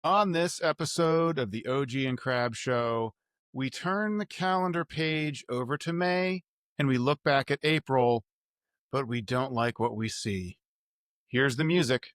On this episode of the OG and Crab Show, we turn the calendar page over to May and we look back at April, but we don't like what we see. Here's the music.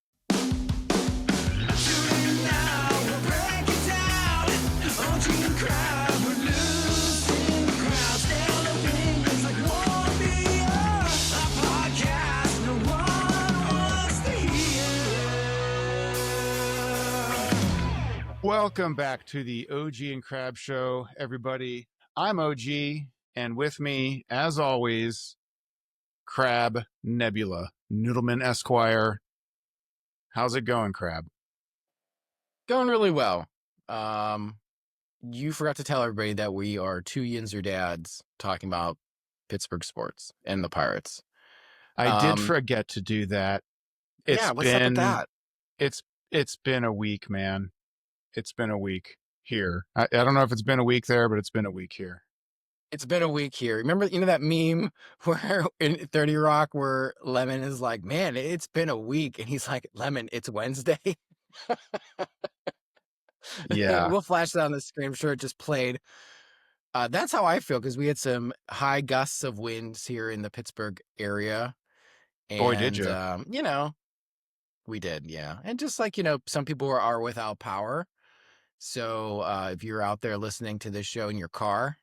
Welcome back to the OG and Crab Show, everybody. I'm OG, and with me, as always, Crab Nebula, Noodleman Esquire. How's it going, Crab? Going really well. You forgot to tell everybody that we are two Yinzer dads talking about Pittsburgh sports and the Pirates. I did forget to do that. What's up with that? It's been a week, man. It's been a week here. I don't know if it's been a week there, but it's been a week here. It's been a week here. Remember, that meme where in 30 Rock where Lemon is like, man, it's been a week. And he's like, Lemon, it's Wednesday. Yeah. We'll flash that on the screen. I'm sure it just played. That's how I feel, because we had some high gusts of winds here in the Pittsburgh area. And, boy, did you. We did, yeah. And just like, some people are without power. So if you're out there listening to this show in your car,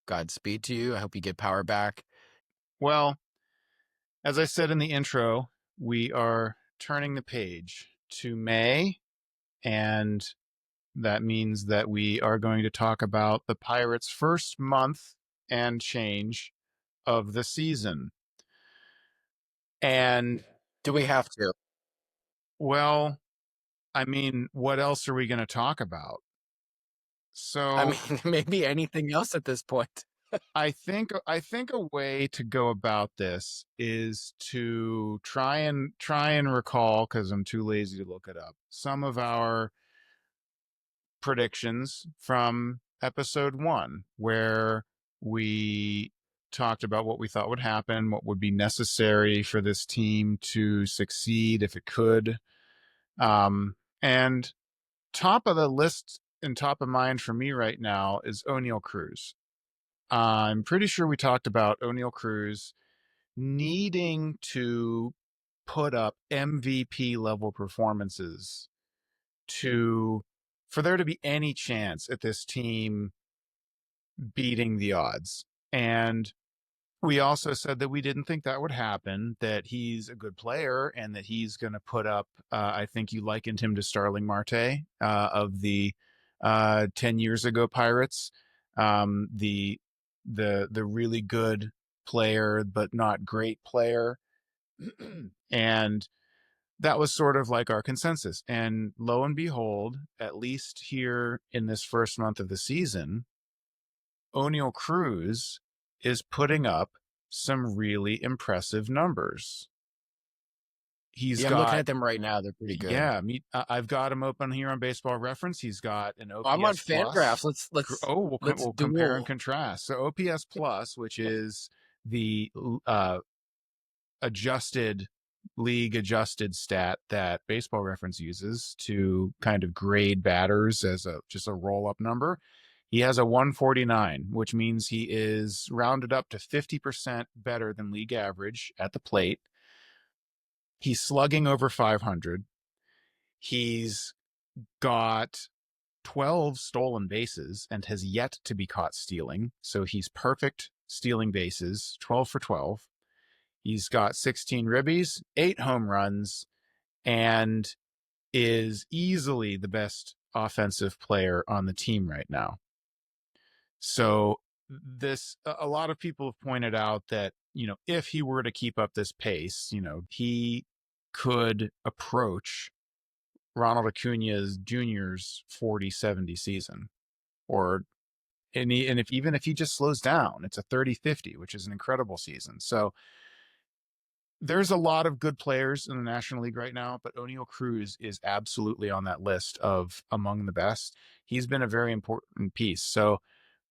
Godspeed to you. I hope you get power back. Well, as I said in the intro, we are turning the page to May, and that means that we are going to talk about the Pirates' first month and change of the season. And do we have to? Well, I mean, what else are we going to talk about? So, maybe anything else at this point. I think a way to go about this is to try and recall, because I'm too lazy to look it up, some of our predictions from episode 1, where we talked about what we thought would happen, what would be necessary for this team to succeed if it could. And top of the list and top of mind for me right now is Oneil Cruz. I'm pretty sure we talked about Oneil Cruz needing to put up MVP level performances for there to be any chance at this team beating the odds. And we also said that we didn't think that would happen, that he's a good player and that he's going to put up, I think you likened him to Starling Marte of the 10 years ago Pirates, the really good player, but not great player. And that was sort of like our consensus. And lo and behold, at least here in this first month of the season, Oneil Cruz is putting up some really impressive numbers. I'm looking at them right now. They're pretty good. Yeah, I've got him open here on Baseball Reference. He's got an OPS I'm on Fangraphs. We'll compare and contrast. So OPS Plus, which is the league adjusted stat that Baseball Reference uses to kind of grade batters as just a roll up number. He has a 149, which means he is rounded up to 50% better than league average at the plate. He's slugging over 500. He's got 12 stolen bases and has yet to be caught stealing. So he's perfect stealing bases, 12 for 12. He's got 16 ribbies, 8 home runs, and is easily the best offensive player on the team right now. So a lot of people have pointed out that, if he were to keep up this pace, he could approach Ronald Acuna Jr.'s 40-70 season, even if he just slows down, it's a 30-50, which is an incredible season. So there's a lot of good players in the National League right now, but Oneil Cruz is absolutely on that list of among the best. He's been a very important piece. So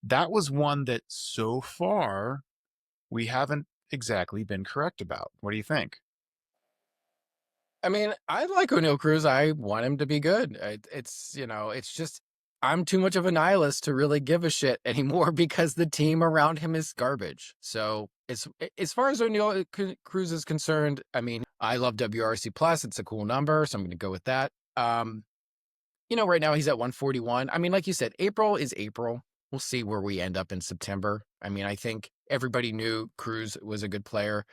that was one that so far we haven't exactly been correct about. What do you think? I mean, I like O'Neal Cruz. I want him to be good. It's, it's just I'm too much of a nihilist to really give a shit anymore because the team around him is garbage. So, as far as O'Neal Cruz is concerned, I mean, I love WRC plus. It's a cool number, so I'm going to go with that. Right now he's at 141. I mean, like you said, April is April. We'll see where we end up in September. I mean, I think everybody knew Cruz was a good player.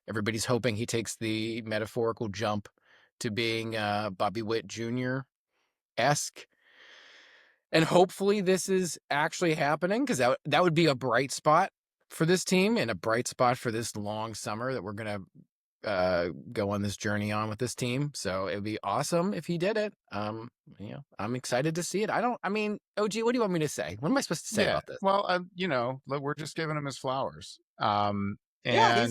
Everybody's hoping he takes the metaphorical jump to being Bobby Witt Jr. esque. And hopefully this is actually happening, because that would be a bright spot for this team and a bright spot for this long summer that we're going to go on this journey on with this team. So it would be awesome if he did it. I'm excited to see it. I mean, OG, what do you want me to say? What am I supposed to say Yeah. about this? Well, we're just giving him his flowers. Yeah,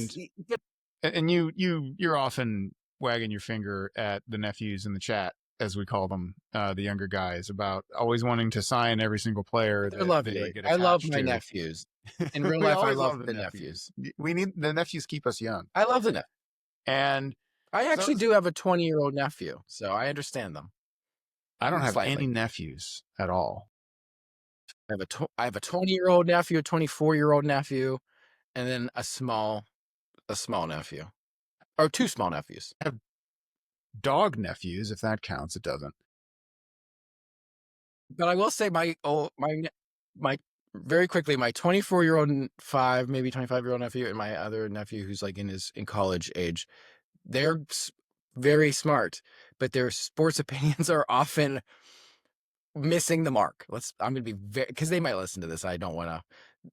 And you're often wagging your finger at the nephews in the chat, as we call them, the younger guys, about always wanting to sign every single player they're that they lovely. get I love attached my to. nephews. In real We life, I always love love the the nephews. nephews. We need the nephews keep us young. I love the nephews. And I so actually do have a 20-year-old nephew, so I understand them I don't have any slightly. nephews at all. I have a 20-year-old nephew, a 24-year-old nephew, and then a small nephew, or two small nephews. I have dog nephews, if that counts. It doesn't. But I will say my very quickly, my 24-year-old maybe 25-year-old nephew, and my other nephew who's like in college age, they're very smart, but their sports opinions are often missing the mark. I'm gonna be very, because they might listen to this. I don't want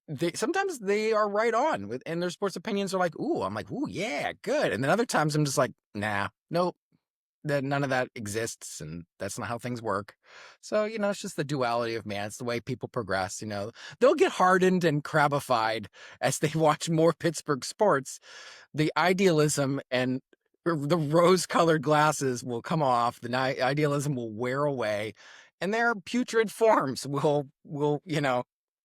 to. Sometimes they are right on with, and their sports opinions are like, ooh, I'm like, ooh, yeah, good. And then other times I'm just like, nah, nope, that none of that exists, and that's not how things work. So, it's just the duality of man. It's the way people progress. They'll get hardened and crabified as they watch more Pittsburgh sports. The idealism and the rose-colored glasses will come off. The idealism will wear away, and their putrid forms will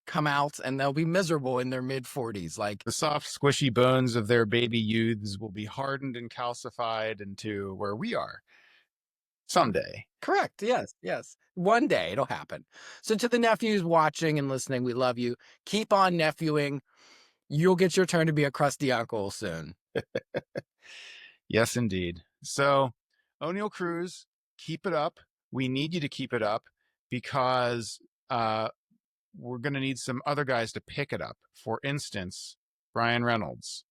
come out, and they'll be miserable in their mid-40s. Like The soft, squishy bones of their baby youths will be hardened and calcified into where we are someday. correct. Yes, yes. One day it'll happen. So to the nephews watching and listening, we love you. Keep on nephewing. You'll get your turn to be a crusty uncle soon. Yes, indeed. So, O'Neal Cruz, keep it up. We need you to keep it up because we're going to need some other guys to pick it up. For instance, Brian Reynolds.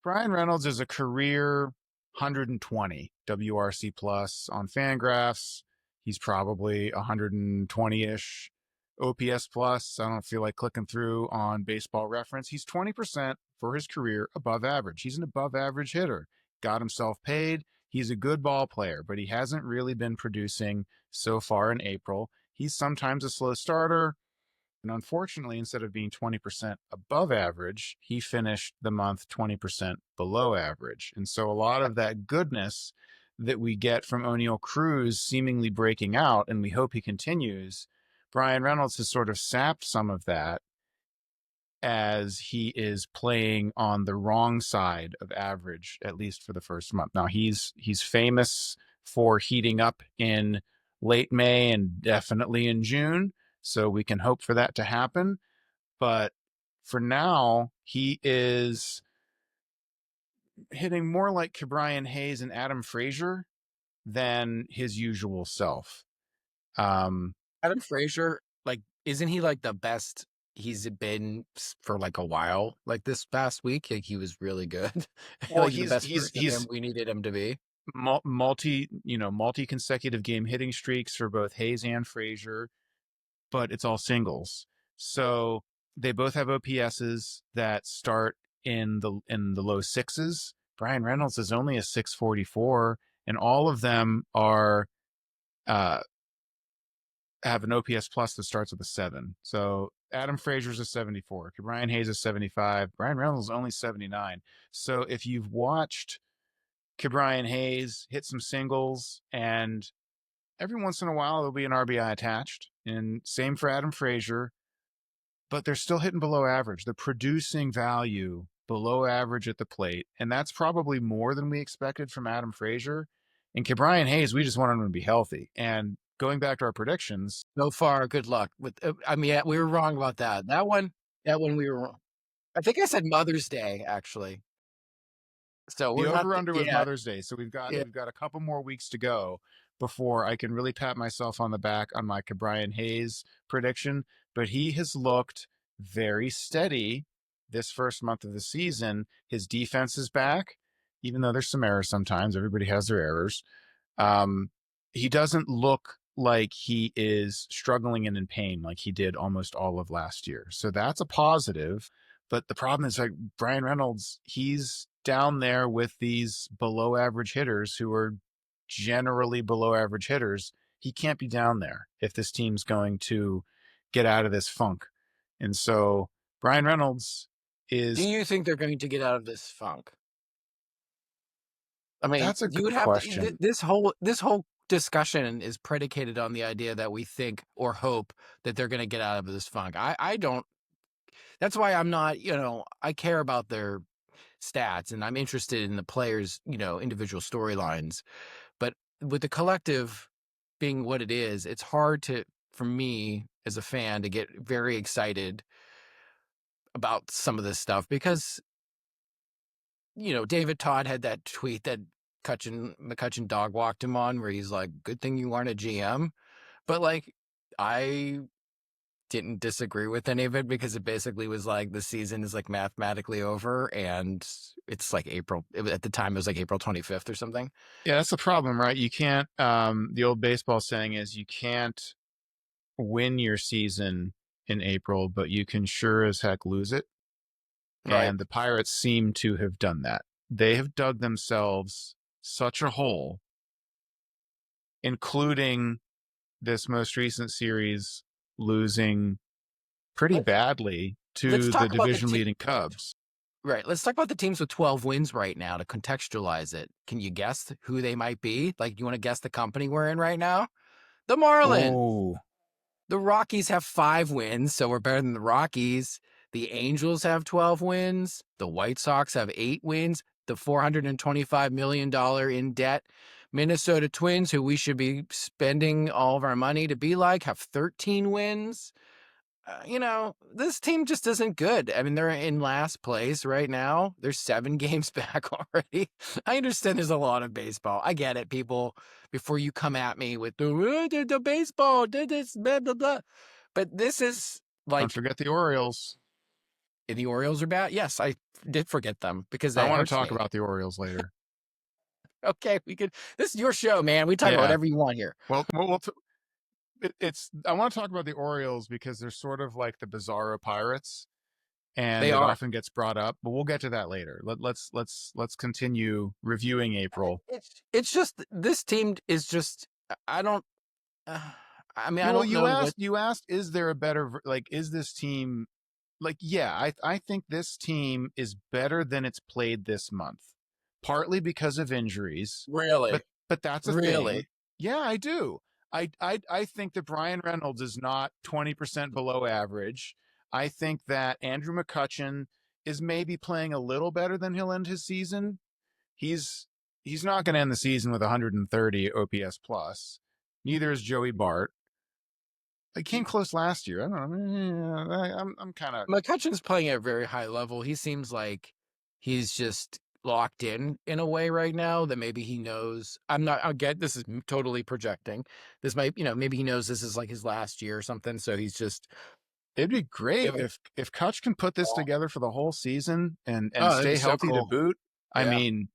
Brian Reynolds is a career 120 WRC plus on Fangraphs. He's probably 120-ish OPS plus. I don't feel like clicking through on Baseball Reference. He's 20% for his career above average. He's an above average hitter. Got himself paid. He's a good ball player, but he hasn't really been producing so far in April. He's sometimes a slow starter. And unfortunately, instead of being 20% above average, he finished the month 20% below average. And so a lot of that goodness that we get from O'Neal Cruz seemingly breaking out, and we hope he continues, Brian Reynolds has sort of sapped some of that as he is playing on the wrong side of average, at least for the first month. Now he's famous for heating up in late May and definitely in June. So we can hope for that to happen. But for now, he is hitting more like Ke'Bryan Hayes and Adam Frazier than his usual self. Adam Frazier, like, isn't he like the best he's been for like a while? Like this past week, like he was really good. Well, Like the best version of him he's we needed him to be. multi consecutive game hitting streaks for both Hayes and Frazier, but it's all singles. So they both have OPSs that start in the low sixes. Brian Reynolds is only a 644, and all of them are have an OPS plus that starts with a 7. So Adam Frazier's a 74, Brian Hayes is 75, Brian Reynolds is only 79. So if you've watched Brian Hayes hit some singles, and every once in a while there'll be an RBI attached, and same for Adam Frazier, but they're still hitting below average. They're producing value below average at the plate, and that's probably more than we expected from Adam Frazier. And Brian Hayes, we just want him to be healthy. And going back to our predictions, So far, good luck with. I mean, yeah, we were wrong about that. That one we were wrong. I think I said Mother's Day actually. So the we're not. over under was Yeah, Mother's Day. So yeah. we've got a couple more weeks to go before I can really pat myself on the back on my Brian Hayes prediction. But he has looked very steady this first month of the season. His defense is back, even though there's some errors sometimes. Everybody has their errors. Um, he doesn't look like he is struggling and in pain like he did almost all of last year. So that's a positive. But the problem is, like, Brian Reynolds, he's down there with these below average hitters who are generally below average hitters. He can't be down there if this team's going to get out of this funk. And so Brian Reynolds Do is you think they're going to get out of this funk? I mean, that's a you would good have to. question. This whole discussion is predicated on the idea that we think or hope that they're going to get out of this funk. I don't. That's why I'm not. I care about their stats and I'm interested in the players, individual storylines. But with the collective being what it is, it's hard for me as a fan to get very excited about some of this stuff because, David Todd had that tweet that McCutcheon dog walked him on where he's like, good thing you aren't a GM. But like, I didn't disagree with any of it because it basically was like the season is like mathematically over and it's like at the time it was like April 25th or something. Yeah, that's the problem, right? You can't, the old baseball saying is you can't win your season in April, but you can sure as heck lose it. Right. And the Pirates seem to have done that. They have dug themselves such a hole, including this most recent series losing pretty Let's badly let's to the talk about division leading Cubs. right. Let's talk about the teams with 12 wins right now to contextualize it. Can you guess who they might be? Like, you want to guess the company we're in right now? The Marlins. Oh, The Rockies have 5 wins, so we're better than the Rockies. The Angels have 12 wins. The White Sox have 8 wins. The $425 million in debt Minnesota Twins, who we should be spending all of our money to be like, have 13 wins. This team just isn't good. I mean, they're in last place right now. They're 7 games back already. I understand there's a lot of baseball. I get it, people. Before you come at me with the baseball, this, blah, blah, blah. But this is don't like, forget the Orioles. the Orioles are bad. Yes, I did forget them because I that want to hurts talk me. about the Orioles later. Okay, we could. This is your show, man. We talk about Yeah. whatever you want here. Well, it's I want to talk about the Orioles because they're sort of like the Bizarro Pirates, and They it are. often gets brought up, but we'll get to that later. Let's continue reviewing April. It's just this team is just. I don't. Uh, I mean, I Well, don't know what. you asked, is there a better, like, is this team, like, yeah, I think this team is better than it's played this month, partly because of injuries, Really? but that's a thing. Really? Yeah, I do. I think that Brian Reynolds is not 20% below average. I think that Andrew McCutcheon is maybe playing a little better than he'll end his season. He's he's not going to end the season with 130 OPS plus. Neither is Joey Bart. They came close last year. I don't know. I'm kind of. McCutcheon's playing at a very high level. He seems like he's just locked in a way right now that maybe he knows. I'll get this is totally projecting. This might, maybe he knows this is like his last year or something. So he's just. It'd be great Giving. if Kutch can put this together for the whole season and Oh, that'd be stay so healthy to cool. boot. I Yeah. mean,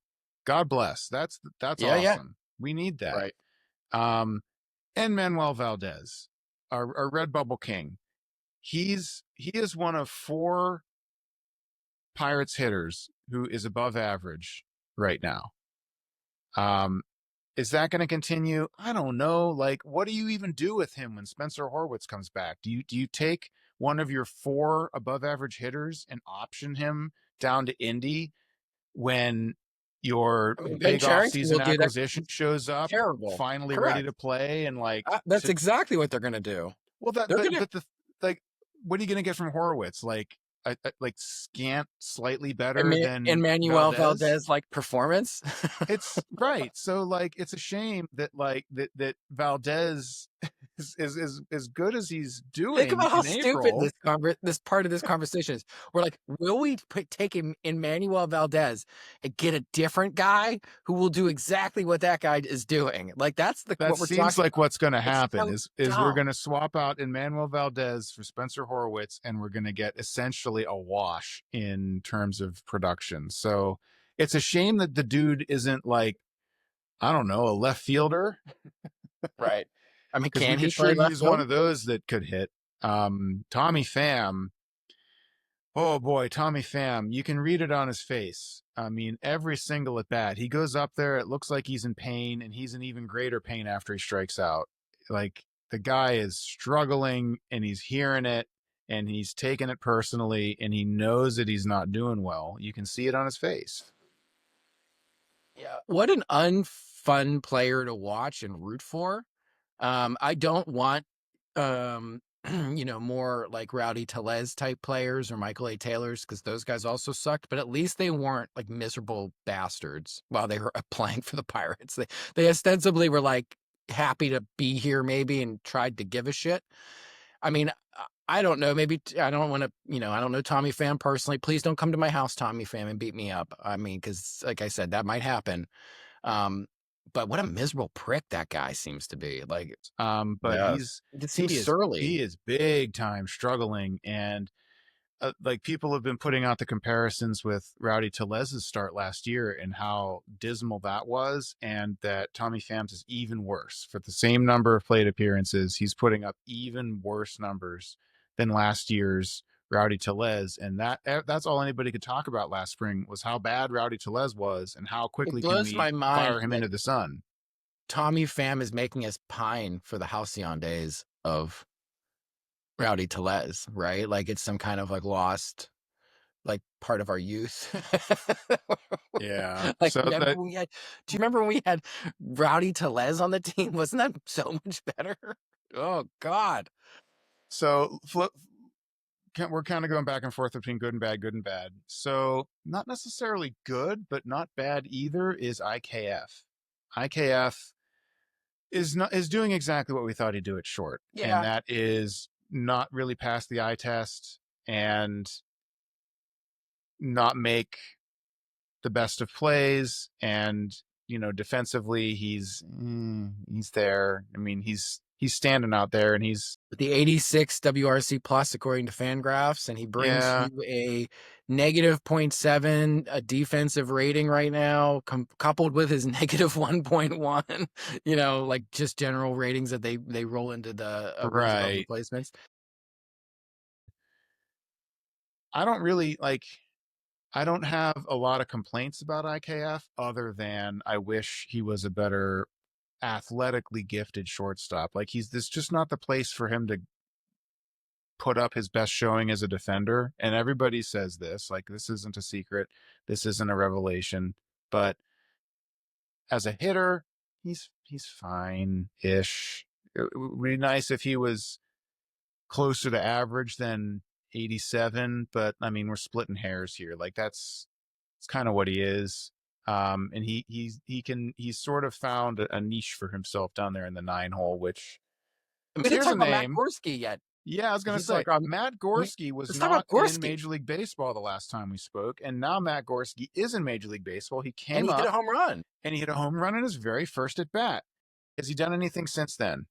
God bless. That's Yeah. Yeah. awesome. We need that. Right. Um, and Manuel Valdez, our Red Bubble King. He is one of 4 Pirates hitters who is above average right now. Is that going to continue? I don't know. Like, what do you even do with him when Spencer Horwitz comes back? Do you take one of your 4 above average hitters and option him down to Indy when your I mean, Ben big Cherington will offseason do that. acquisition shows up, Terrible. finally ready Correct. to play and like That's to exactly what they're going to do. well that They're going to. but the like what are you going to get from Horowitz? Like like scant slightly better than Emmanuel Valdez. Valdez like performance. It's right. So like it's a shame that like that Valdez is as good as he's Think doing about how in stupid April. this part of this conversation is. We're like, will we take Emmanuel Valdez and get a different guy who will do exactly what that guy is doing? Like that's That what we're seems talking like about. what's going to It's happen so is we're dumb. going to swap out Emmanuel Valdez for Spencer Horwitz, and we're going to get essentially a wash in terms of production. So it's a shame that the dude isn't like, I don't know, a left fielder, Right. I mean, because we can he could play sure left use one field? of those that could hit. Tommy Pham. Oh boy, Tommy Pham. You can read it on his face. I mean, every single at bat, he goes up there. It looks like he's in pain, and he's in even greater pain after he strikes out. Like the guy is struggling, and he's hearing it, and he's taking it personally, and he knows that he's not doing well. You can see it on his face. Yeah. What an unfun player to watch and root for. I don't want, um, more like Rowdy Tellez type players or Michael A. Taylors because those guys also sucked. But at least they weren't like miserable bastards while they were playing for the Pirates. They ostensibly were like happy to be here maybe and tried to give a shit. I mean, I don't know. Maybe I don't want to. I don't know Tommy Pham personally. Please don't come to my house, Tommy Pham, and beat me up. I mean, because like I said, that might happen. Um, but what a miserable prick that guy seems to be. Like, But yeah, it just seems he surly. is big time struggling, and like people have been putting out the comparisons with Rowdy Tellez's start last year and how dismal that was, and that Tommy Pham's is even worse. For the same number of plate appearances, he's putting up even worse numbers than last year's Rowdy Tellez, and that's all anybody could talk about last spring was how bad Rowdy Tellez was and how It quickly can blows we my mind fire him that into the sun. Tommy Pham is making us pine for the halcyon days of Rowdy Tellez, right? Like it's some kind of like lost like part of our youth. Yeah. Like So remember that when we had do you remember when we had Rowdy Tellez on the team? Wasn't that so much better? Oh God. so flip, we're kind of going back and forth between good and bad, good and bad. So not necessarily good, but not bad either is IKF. IKF is doing exactly what we thought he'd do at short, and Yeah. that is not really pass the eye test and not make the best of plays. And defensively, he's there. I mean, he's standing out there, and he's With the 86 WRC plus according to Fangraphs, and he brings yeah, you a negative zero point 0.7 a defensive rating right now, coupled with his negative 1.1. Like just general ratings that they roll into the rules above right. replacements. I don't really like. I don't have a lot of complaints about IKF other than I wish he was a better athletically gifted shortstop. Like he's this just not the place for him to put up his best showing as a defender. And everybody says this, like this isn't a secret. This isn't a revelation, but as a hitter, he's fine-ish. It would be nice if he was closer to average than 87, but I mean, we're splitting hairs here. Like it's kind of what he is. And he's sort of found a niche for himself down there in the 9 hole, which We didn't here's talk a about Matt name. Gorski yet. Yeah, I was gonna He's say like on. Matt We Gorski was let's talk about not in Gorski, Major League Baseball the last time we spoke, and now Matt Gorski is in Major League Baseball. He and came he hit up a home run. and he hit a home run in his very first at bat. Has he done anything since then?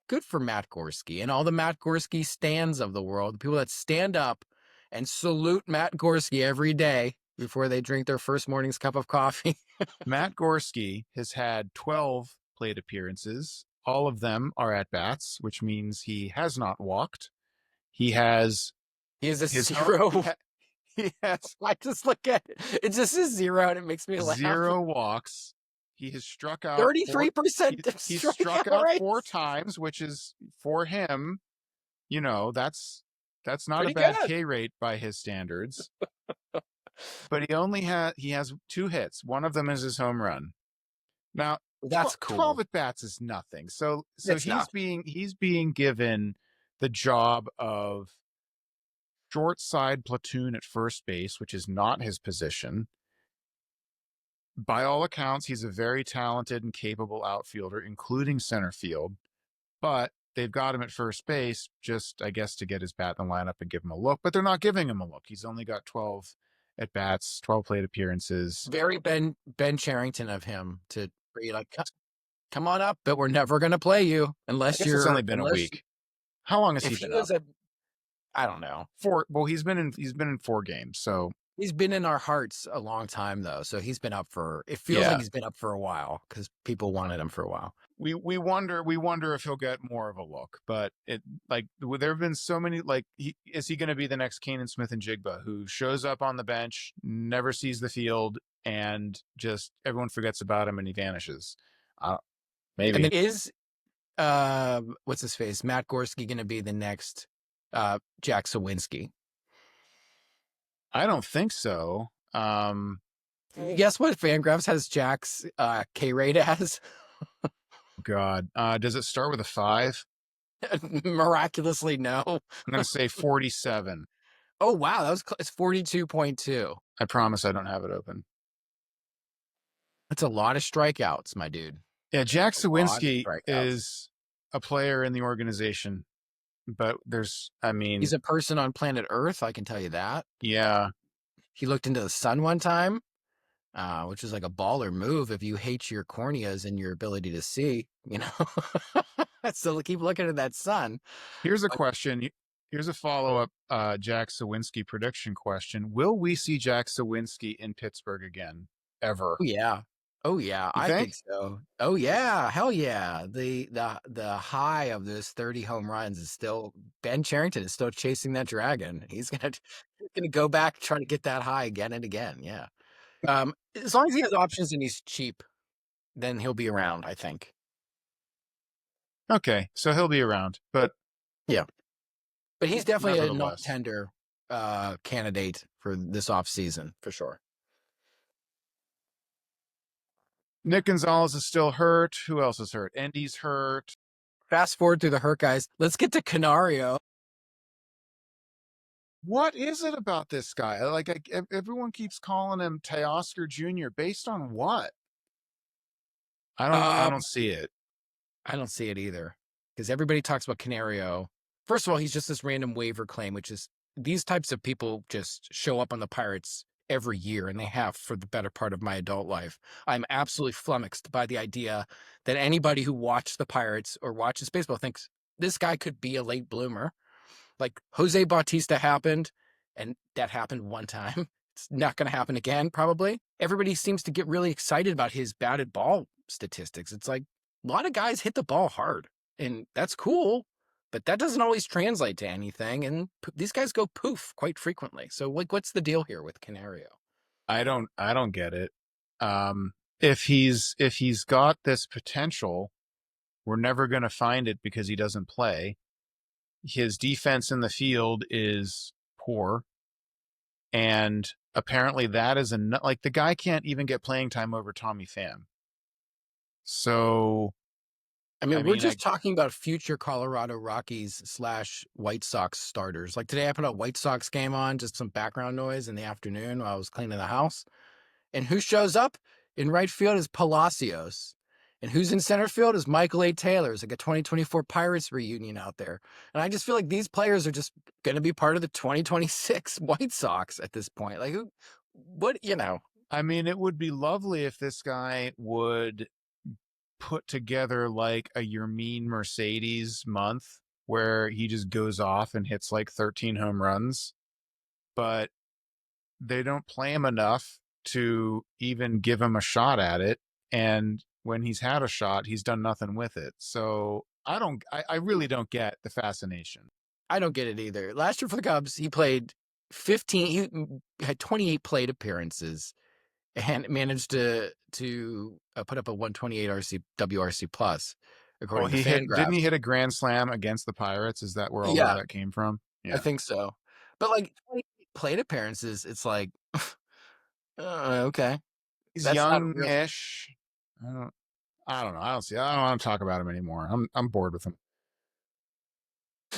Good for Matt Gorski and all the Matt Gorski stands of the world, the people that stand up and salute Matt Gorski every day before they drink their first morning's cup of coffee. Matt Gorski has had 12 plate appearances. All of them are at bats, which means he has not walked. He has He is a his zero. he has I just look at it. It's just a zero and it makes me laugh. 0 walks. He has struck out 33% he's struck strikeout out 4 rates. times, which is for him, that's not a Pretty bad good. K rate by his standards. But he has 2 hits. One of them is his home run. Now, That's 12 cool. at bats is nothing. So It's not. he's being given the job of short side platoon at first base, which is not his position. By all accounts, he's a very talented and capable outfielder, including center field, but they've got him at first base just, I guess, to get his bat in the lineup and give him a look, but they're not giving him a look. He's only got 12 at bats, 12 plate appearances. Very Ben Charrington of him to be like, come on up, but we're never going to play you I guess it's only been a unless week. How long has if he he been was up? I don't know. Four. Well, he's been in 4 games, so He's been in our hearts a long time though. So he's been up it feels like yeah. he's been up for a while because people wanted him for a while. We wonder if he'll get more of a look, but there have been so many is he going to be the next Kanan Smith and Jigba who shows up on the bench, never sees the field, and just everyone forgets about him and he vanishes? And Maybe. then is what's his face? Matt Gorski going to be the next Jack Sawinski? I don't think so. Guess what Fangraphs has Jack's K rate as? God, does it start with a 5? Miraculously, no. I'm going to say 47. Oh wow, it's 42.2. I promise I don't have it open. That's a lot of strikeouts, my dude. Yeah, Jack A lot of Sawinski strikeouts. is a player in the organization, but He's a person on planet Earth, I can tell you that. yeah. He looked into the sun one time, which is like a baller move if you hate your corneas and your ability to see, you know. So keep looking at that sun. Here's a question. Here's a follow-up Jack Sawinski prediction question. Will we see Jack Sawinski in Pittsburgh again? Ever? Oh yeah. Oh yeah, You I think think? so. Oh yeah, hell yeah. The high of those 30 home runs is still Ben Charrington is still chasing that dragon. He's gonna go back trying to get that high again and again. Yeah. As long as he has options and he's cheap, then he'll be around, I think. Okay, so he'll be around, but Yeah. But he's definitely a nevertheless. non-tender candidate for this off season for sure. Nick Gonzalez is still hurt. Who else is hurt? Endy's hurt. Fast forward through the hurt guys. Let's get to Canario. What is it about this guy? Everyone keeps calling him Teoscar Jr. Based on what? I don't see it. I don't see it either because everybody talks about Canario. First of all, he's just this random waiver claim, which is these types of people just show up on the Pirates every year, and they have for the better part of my adult life. I'm absolutely flummoxed by the idea that anybody who watched the Pirates or watches baseball thinks this guy could be a late bloomer. Like Jose Bautista happened, and that happened one time. It's not going to happen again, probably. Everybody seems to get really excited about his batted ball statistics. It's like a lot of guys hit the ball hard, and that's cool, but that doesn't always translate to anything. And these guys go poof quite frequently. So, like, what's the deal here with Canario? I don't get it. If he's got this potential, we're never going to find it because he doesn't play. His defense in the field is poor, and apparently that is the guy can't even get playing time over Tommy Pham. So I mean, we're just talking about future Colorado Rockies / White Sox starters. Like today, I put a White Sox game on, just some background noise in the afternoon while I was cleaning the house. And who shows up in right field is Palacios. And who's in center field is Michael A. Taylor. It's like a 2024 Pirates reunion out there. And I just feel like these players are just going to be part of the 2026 White Sox at this point. Like, I mean, it would be lovely if this guy would put together like a Yermin Mercedes month where he just goes off and hits like 13 home runs, but they don't play him enough to even give him a shot at it. And when he's had a shot, he's done nothing with it. So I really don't get the fascination. I don't get it either. Last year for the Cubs, he played 15, he had 28 plate appearances and managed to put up a 128 WRC plus, according to Didn't he Fangraphs. hit a grand slam against the Pirates? Is that where all of Yeah, that came from? I Yeah. think so. But like 28 plate appearances, it's like, okay, He's that's not real. young-ish. I don't know. I don't want to talk about him anymore. I'm bored with him.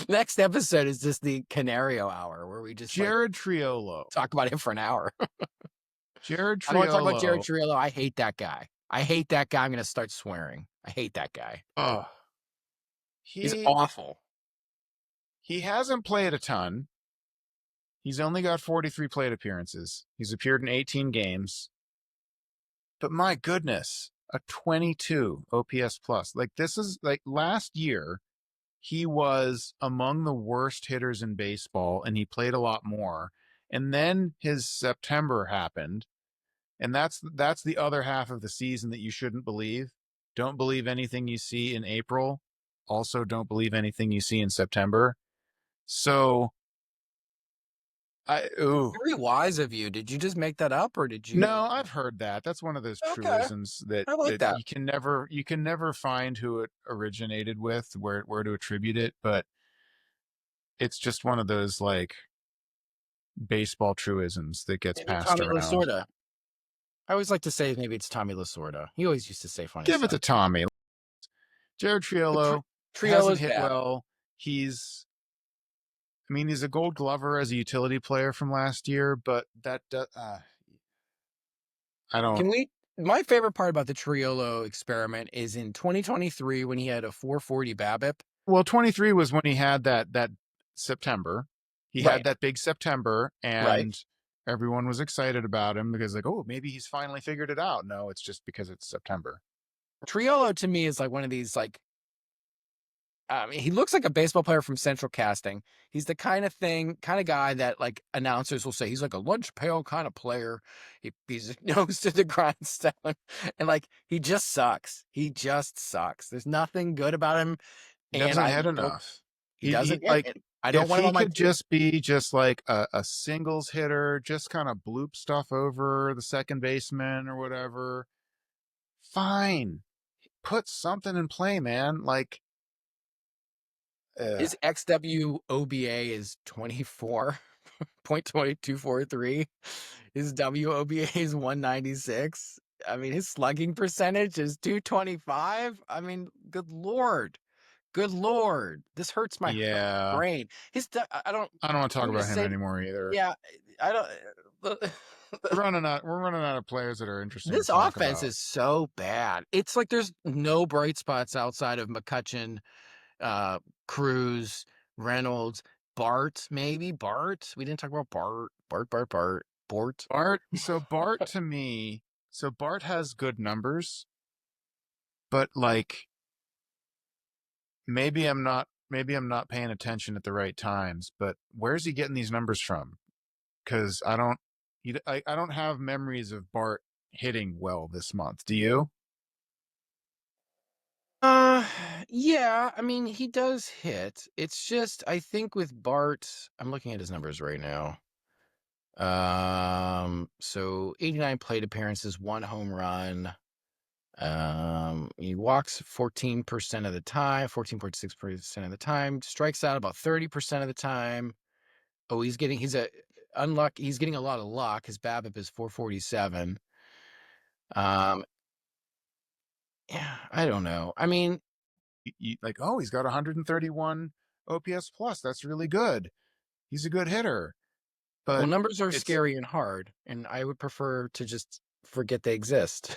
Next episode is just the Canario hour where we just like Jared Triolo. talk about him for an hour. Jared I don't want to talk about Jared Triolo. Triolo. I hate that guy. I hate that guy. I'm going to start swearing. I hate that guy. Oh, He's he awful. he hasn't played a ton. He's only got 43 plate appearances. He's appeared in 18 games. But my goodness, a 22 OPS plus. Like this is like last year, he was among the worst hitters in baseball and he played a lot more. And then his September happened, and that's the other half of the season that you shouldn't believe. Don't believe anything you see in April. Also don't believe anything you see in September. So Very wise of you. Did you just make that up or did no, you? I've heard that. That's one of those Okay. truisms that I like that. you can never find who it originated with, where to attribute it, but it's just one of those like baseball truisms that gets Maybe passed Tommy around. Lasorda. I always like to say maybe it's Tommy Lasorda. He always used to say funny Give it stuff. to Tommy. Jared But Triolo hasn't Triolo's hit bad. well. I mean, he's a Gold Glover as a utility player from last year, but I don't. Can we? My favorite part about the Triolo experiment is in 2023 when he had a 440 BABIP. Well, 23 was when he had that September. He had Right. that big September, Right. and everyone was excited about him because like, oh, maybe he's finally figured it out. No, it's just because it's September. Triolo to me is like one of these like he looks like a baseball player from Central Casting. He's the kind of guy that like announcers will say he's like a lunch pail kind of player. He's nose to the grindstone, and like he just sucks. He just sucks. There's nothing good about him, He and doesn't I hit don't. enough. He doesn't. Like And I don't if want him he on my could team. just be just like a singles hitter, just kind of bloop stuff over the second baseman or whatever. Fine, put something in play, man. Like, His XW OBA is 24.2243. His WOBA is 196. I mean, his slugging percentage is 225. I mean, good Lord. Good Lord. This hurts my yeah, brain. I don't, I don't want to I'm talk going to about him say, anymore either. yeah, I don't, We're running out of players that are interesting to this talk offense about. is so bad. It's like there's no bright spots outside of McCutchen, uh, Cruz, Reynolds, Bart, maybe Bart. We didn't talk about Bart. Bart. Bart to me, so Bart has good numbers, but like maybe I'm not paying attention at the right times, but where's he getting these numbers from? Cuz I don't have memories of Bart hitting well this month. Do you? Uh, yeah. I mean, he does hit. It's just I think with Bart, I'm looking at his numbers right now. So 89 plate appearances, 1 home run. He walks 14% of the time, 14.6% of the time, strikes out about 30% of the time. Oh, he's getting he's getting a lot of luck. His BABIP is 447. Um, yeah, I don't know. I mean, Like, oh, he's got 131 OPS plus. That's really good. He's a good hitter. well, But numbers are it's scary and hard, and I would prefer to just forget they exist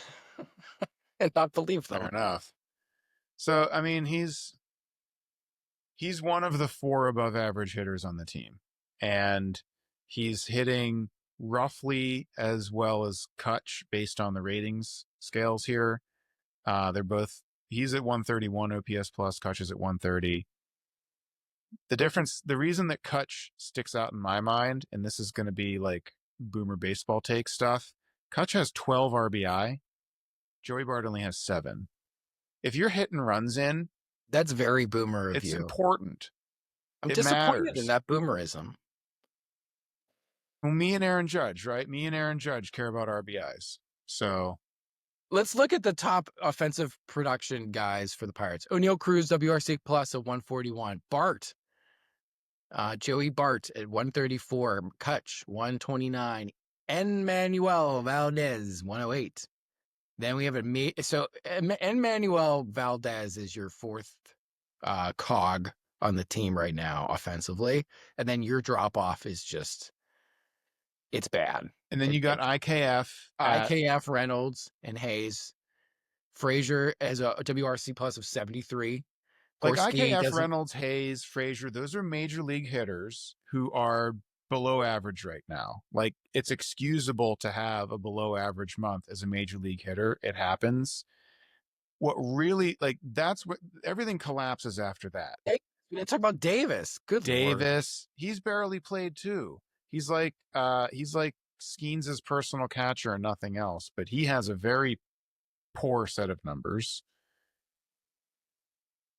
and not believe fair them. enough. So, I mean, he's one of the 4 above average hitters on the team. And he's hitting roughly as well as Kutch based on the ratings scales here. They're both he's at 131 OPS plus, Kutch is at 130. The reason that Kutch sticks out in my mind, and this is going to be like boomer baseball take stuff, Kutch has 12 RBI. Joey Bart only has 7. If you're hitting runs in, That's very boomer of it's you. important. I'm It disappointed in matters. that boomerism. Well, me and Aaron Judge, right? Me and Aaron Judge care about RBIs. So Let's look at the top offensive production guys for the Pirates. O'Neill Cruz, WRC plus at 141. Bart, Joey Bart at 134. Kutch, 129. Manuel Valdez, 108. Then we have Emmanuel Valdez is your fourth cog on the team right now offensively. And then your drop off is it's bad. And then you got IKF at IKF, Reynolds, and Hayes. Frazier has a WRC plus of 73. like Gorski IKF, doesn't. Reynolds, Hayes, Frazier. Those are major league hitters who are below average right now. Like, it's excusable to have a below average month as a major league hitter. It happens. What really, like, that's what everything collapses after that. We didn't talk about Davis. Good Lord. Davis, he's barely played too. He's like Skeens' personal catcher and nothing else, but he has a very poor set of numbers,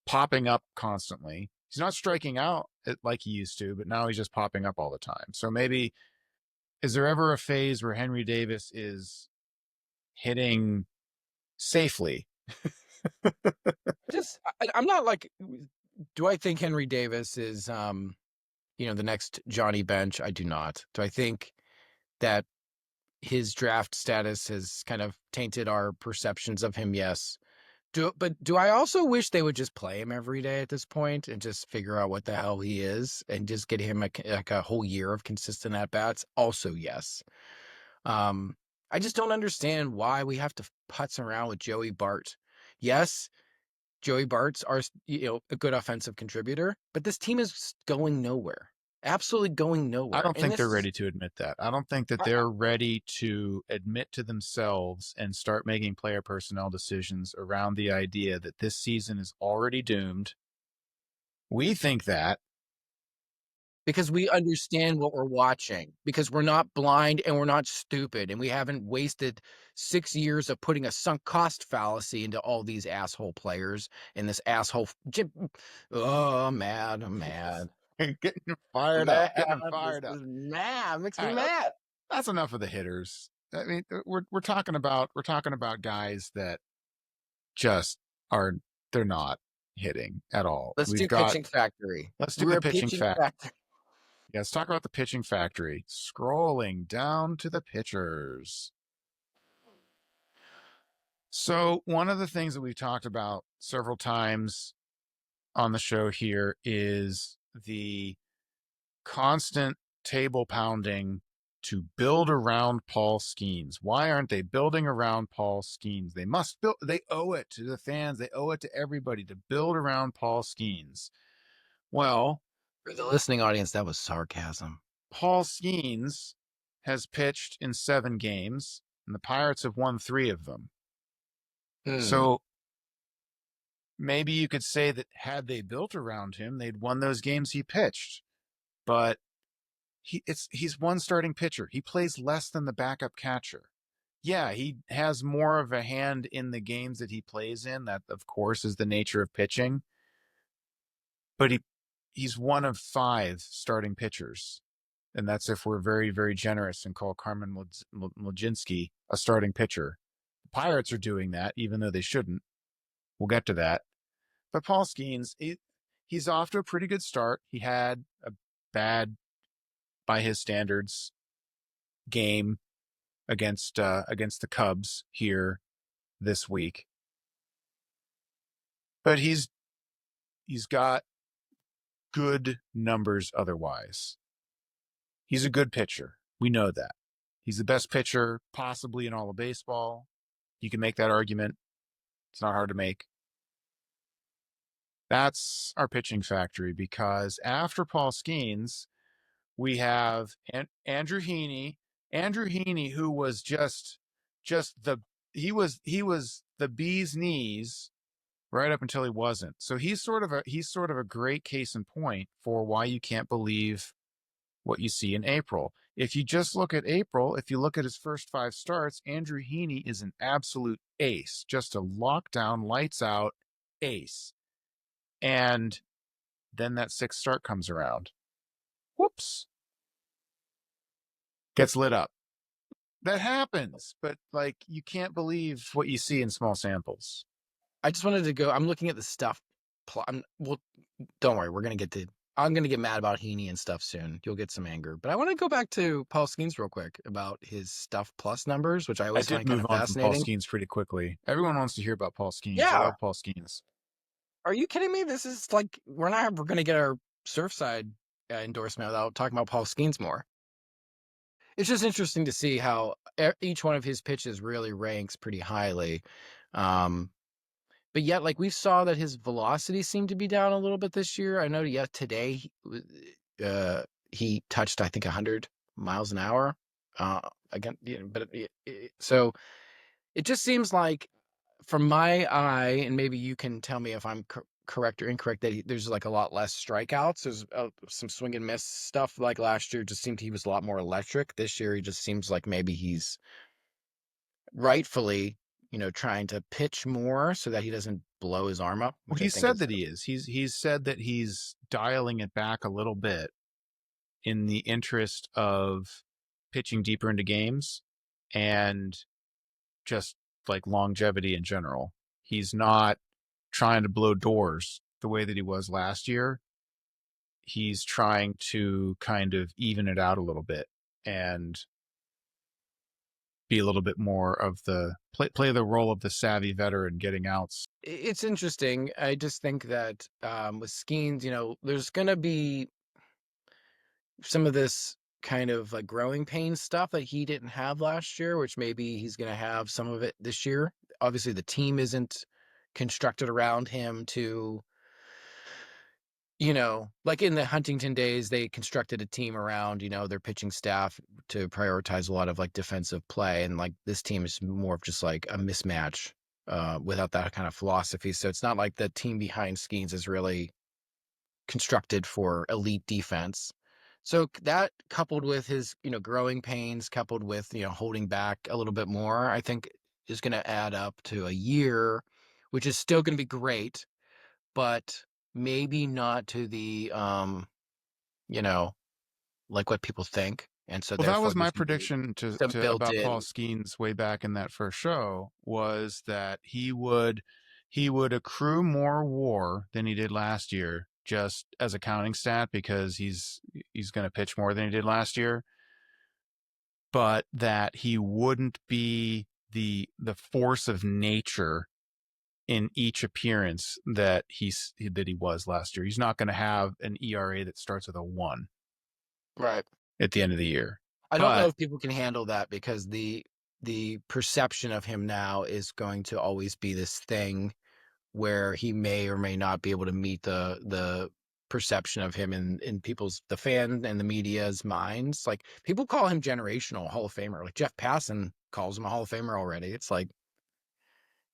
popping up constantly. He's not striking out like he used to, but now he's just popping up all the time. So maybe, is there ever a phase where Henry Davis is hitting safely? I'm not like, do I think Henry Davis is, the next Johnny Bench? I do not. Do I think that his draft status has kind of tainted our perceptions of him? Yes. But do I also wish they would just play him every day at this point and just figure out what the hell he is and just get him a whole year of consistent at bats? Also, yes. I just don't understand why we have to putz around with Joey Bart. Yes, Joey Bart's are a good offensive contributor, but this team is going nowhere. Absolutely going nowhere. I don't think they're ready to admit that. I don't think that they're ready to admit to themselves and start making player personnel decisions around the idea that this season is already doomed. We think that. Because we understand what we're watching, because we're not blind and we're not stupid, and we haven't wasted 6 years of putting a sunk cost fallacy into all these asshole players and this asshole. Oh, I'm mad. I'm mad. Getting fired up. Getting fired up. Mad. Makes me right, mad. That's enough of the hitters. I mean, we're talking about guys that just are, they're not hitting at all. Let's do pitching factory. Let's do the pitching factory. Yeah, let's talk about the pitching factory. Scrolling down to the pitchers. So one of the things that we've talked about several times on the show here is the constant table pounding to build around Paul Skeens. Why aren't they building around Paul Skeens? They must build. They owe it to the fans. They owe it to everybody to build around Paul Skeens. Well, for the listening audience, that was sarcasm. Paul Skeens has pitched in 7 games, and the Pirates have won 3 of them. So maybe you could say that had they built around him, they'd won those games he pitched. But he's one starting pitcher. He plays less than the backup catcher. Yeah, he has more of a hand in the games that he plays in. That, of course, is the nature of pitching. But he's one of 5 starting pitchers. And that's if we're very, very generous and call Carmen Mlodzinski a starting pitcher. The Pirates are doing that, even though they shouldn't. We'll get to that. But Paul Skeens, he's off to a pretty good start. He had a bad, by his standards, game against the Cubs here this week. But he's got good numbers otherwise. He's a good pitcher. We know that. He's the best pitcher possibly in all of baseball. You can make that argument. It's not hard to make. That's our pitching factory, because after Paul Skeens, we have Andrew Heaney. Andrew Heaney, who was he was the bee's knees right up until he wasn't. So he's sort of a great case in point for why you can't believe what you see in April. If you just look at April, if you look at his first 5 starts, Andrew Heaney is an absolute ace, just a lockdown, lights out ace. And then that 6th start comes around. Whoops. Gets lit up. That happens, but like, you can't believe what you see in small samples. I just wanted to go. I'm looking at the stuff. Well, don't worry. I'm going to get mad about Heaney and stuff soon. You'll get some anger. But I want to go back to Paul Skeens real quick about his stuff plus numbers, which I always find kind of fascinating. Paul Skeens pretty quickly. Everyone wants to hear about Paul Skeens. Yeah. I love Paul Skeens. Are you kidding me? This is like we're not ever going to get our Surfside endorsement without talking about Paul Skeens more. It's just interesting to see how each one of his pitches really ranks pretty highly. Um, but yet, like we saw that his velocity seemed to be down a little bit this year. I know, yet today he touched, I think, 100 miles an hour. Again, but so it just seems like, from my eye, and maybe you can tell me if I'm correct or incorrect, that there's like a lot less strikeouts. There's some swing and miss stuff. Like last year, just seemed he was a lot more electric. This year, he just seems like maybe he's rightfully, trying to pitch more so that he doesn't blow his arm up, Well, which I he think said is that he is. He's said that he's dialing it back a little bit in the interest of pitching deeper into games and just like longevity in general. He's not trying to blow doors the way that he was last year. He's trying to kind of even it out a little bit and be a little bit more of the play the role of the savvy veteran getting outs. it's interesting. I just think that with Skeens, there's gonna be some of this kind of like growing pain stuff that he didn't have last year, which maybe he's going to have some of it this year. Obviously, the team isn't constructed around him to, like in the Huntington days, they constructed a team around, their pitching staff to prioritize a lot of like defensive play. And like this team is more of just like a mismatch without that kind of philosophy. So it's not like the team behind Skeens is really constructed for elite defense. So that coupled with his, growing pains, coupled with, holding back a little bit more, I think is going to add up to a year, which is still going to be great, but maybe not to the, you know, like what people think. And so Well, that therefore was my there's going to be prediction some to built about Paul in. Skeens way back in that first show was that he would accrue more WAR than he did last year, just as a counting stat because he's going to pitch more than he did last year, but that he wouldn't be the force of nature in each appearance that he was last year. He's not going to have an ERA that starts with a 1 Right. at the end of the year. I don't know But if people can handle that because the perception of him now is going to always be this thing where he may or may not be able to meet the perception of him in people's, the fan and the media's minds. Like people call him generational Hall of Famer. Like Jeff Passan calls him a Hall of Famer already. It's like,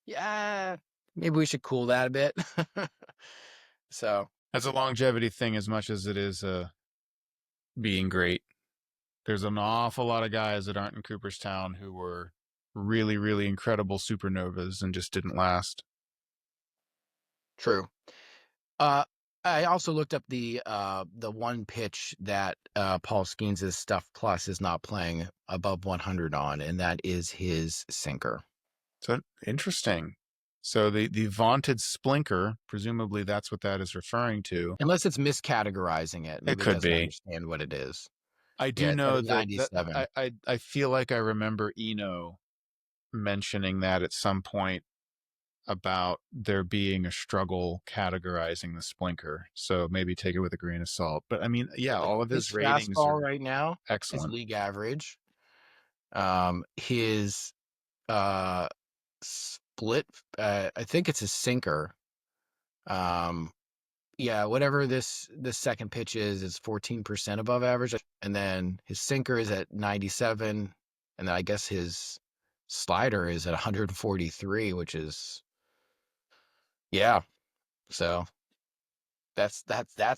yeah, maybe we should cool that a bit. So that's a longevity thing as much as it is being great. There's an awful lot of guys that aren't in Cooperstown who were really, really incredible supernovas and just didn't last. true. Uh, I also looked up the one pitch that Paul Skeens' Stuff Plus is not playing above 100 on, and that is his sinker. So interesting. So the vaunted splinker, presumably that's what that is referring to. Unless it's miscategorizing it. It Maybe it could doesn't be. understand what it is. I Yeah, do it's at know a that 97. I feel like I remember Eno mentioning that at some point about there being a struggle categorizing the splinker. So maybe take it with a grain of salt. But I mean, yeah, Like all of his his ratings fastball are right now is excellent. league average. His split, I think it's his sinker. Um, yeah, whatever this second pitch is 14% above average, and then his sinker is at 97, and then I guess his slider is at 143, which is, yeah. So that's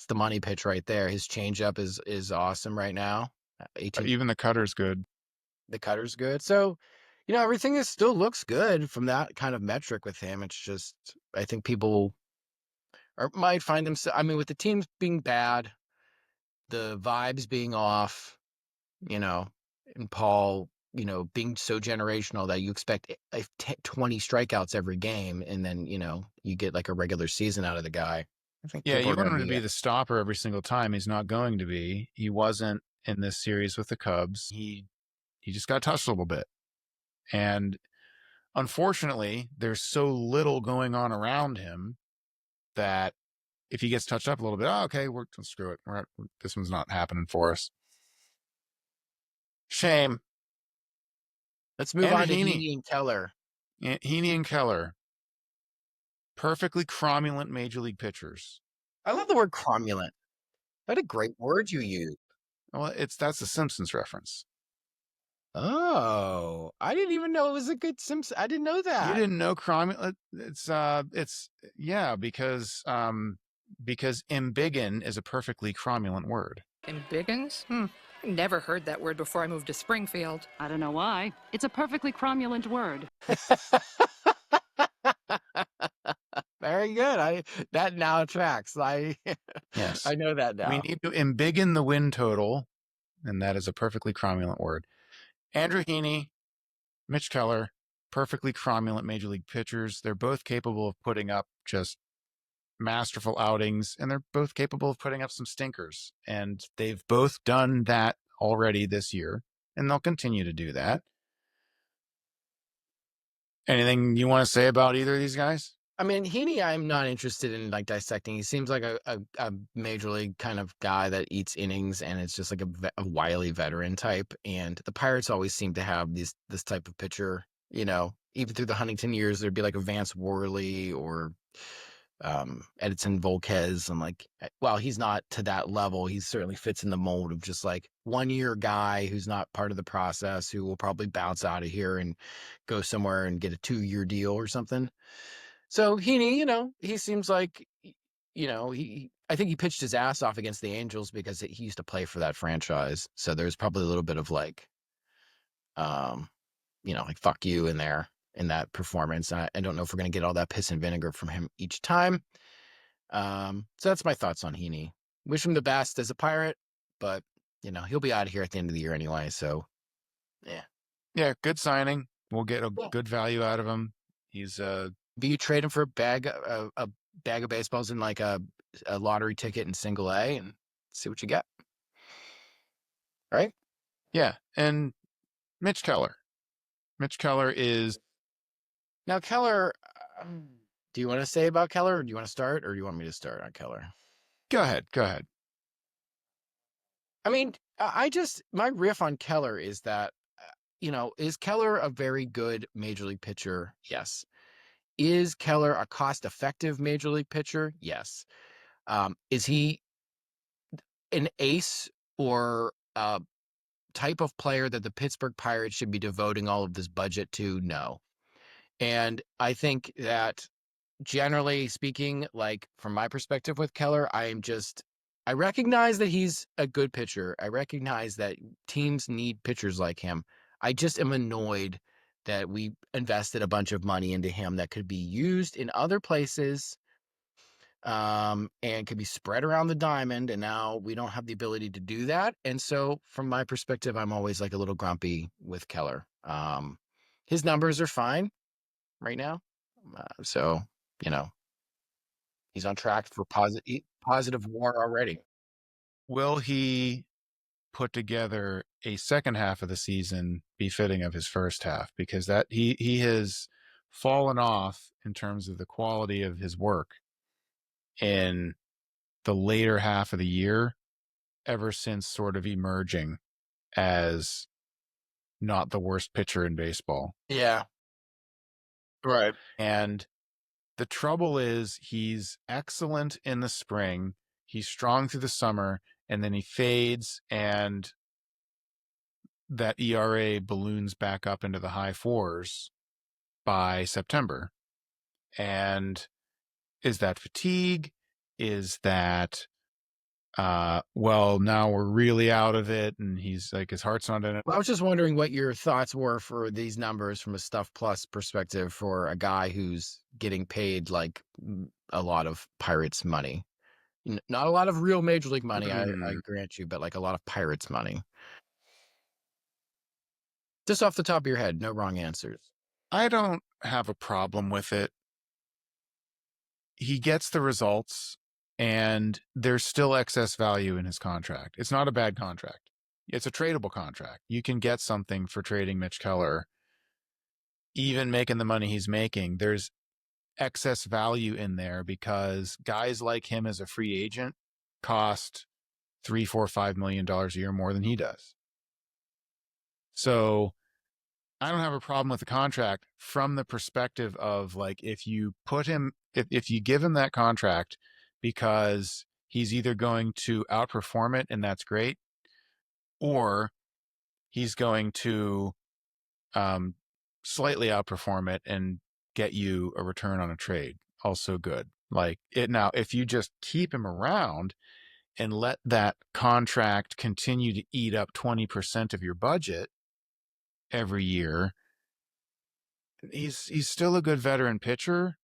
the money pitch right there. His changeup is awesome right now. 18. Even the cutter's good. The cutter's good. So, everything still looks good from that kind of metric with him. It's just I think people might find themselves. I mean, with the teams being bad, the vibes being off, you know, and Paul, being so generational that you expect 20 strikeouts every game, and then you get like a regular season out of the guy. I think Yeah, people you are going want to him to be be the stopper every single time. He's not going to be. He wasn't in this series with the Cubs. He just got touched a little bit. And unfortunately, there's so little going on around him that if he gets touched up a little bit, oh, okay, screw it. This one's not happening for us. Shame. Let's move Andrew on to Heaney. Heaney and Keller. Heaney and Keller, perfectly cromulent major league pitchers. I love the word cromulent. What a great word you use. Well, that's a Simpsons reference. Oh, I didn't even know it was a good Simpson. I didn't know You that. didn't know cromulent? It's yeah, because embiggen is a perfectly cromulent word. Ambiggins? Never heard that word before I moved to Springfield. I don't know why. It's a perfectly cromulent word. Very good. That now tracks. Yes. I know that now. We need to embiggen the win total, and that is a perfectly cromulent word. Andrew Heaney, Mitch Keller, perfectly cromulent major league pitchers. They're both capable of putting up just masterful outings, and they're both capable of putting up some stinkers. And they've both done that already this year, and they'll continue to do that. Anything you want to say about either of these guys? I mean, Heaney, I'm not interested in like dissecting. He seems like a major league kind of guy that eats innings, and it's just like a wily veteran type. And the Pirates always seem to have this type of pitcher. You know, even through the Huntington years, there'd be like a Vance Worley or Edson Volquez. And like, well, he's not to that level. He certainly fits in the mold of just like 1 year guy who's not part of the process, who will probably bounce out of here and go somewhere and get a 2-year deal or something. So Heaney, you know, he seems like, you know, I think he pitched his ass off against the Angels because he used to play for that franchise. So there's probably a little bit of like, you know, like fuck you in there in that performance. I don't know if we're going to get all that piss and vinegar from him each time. So that's my thoughts on Heaney. Wish him the best as a Pirate, but you know, he'll be out of here at the end of the year anyway. So yeah. Yeah, good signing. We'll get a good value out of him. He's Be you trade him for a bag of baseballs and like a lottery ticket in single A and see what you get. Right? yeah, and Mitch Keller. Mitch Keller is Now Keller, do you want to say about Keller, or do you want to start, or do you want me to start on Keller? Go ahead. I mean, my riff on Keller is that, you know, is Keller a very good major league pitcher? Yes. Is Keller a cost-effective major league pitcher? Yes. Is he an ace or a type of player that the Pittsburgh Pirates should be devoting all of this budget to? No. And I think that generally speaking, like from my perspective with Keller, I recognize that he's a good pitcher. I recognize that teams need pitchers like him. I just am annoyed that we invested a bunch of money into him that could be used in other places, and could be spread around the diamond. And now we don't have the ability to do that. And so from my perspective, I'm always like a little grumpy with Keller. His numbers are fine right now. So, you know, he's on track for positive WAR already. will he put together a second half of the season befitting of his first half? Because that he has fallen off in terms of the quality of his work in the later half of the year ever since sort of emerging as not the worst pitcher in baseball. Yeah. Right. And the trouble is he's excellent in the spring, he's strong through the summer, and then he fades, and that ERA balloons back up into the high fours by September. And is that fatigue? Is that well, now we're really out of it, and he's like his heart's not in it? Well, I was just wondering what your thoughts were for these numbers from a Stuff Plus perspective for a guy who's getting paid like a lot of Pirates money. Not a lot of real major league money, I grant you, but like a lot of Pirates money. Just off the top of your head, no wrong answers. I don't have a problem with it. He gets the results, and there's still excess value in his contract. It's not a bad contract. It's a tradable contract. You can get something for trading Mitch Keller. Even making the money he's making, there's excess value in there because guys like him as a free agent cost $3, $4, $5 million a year more than he does. So I don't have a problem with the contract from the perspective of like, if you put him, if you give him that contract because he's either going to outperform it and that's great, or he's going to slightly outperform it and get you a return on a trade, also good. Like it now, if you just keep him around and let that contract continue to eat up 20% of your budget every year, he's still a good veteran pitcher.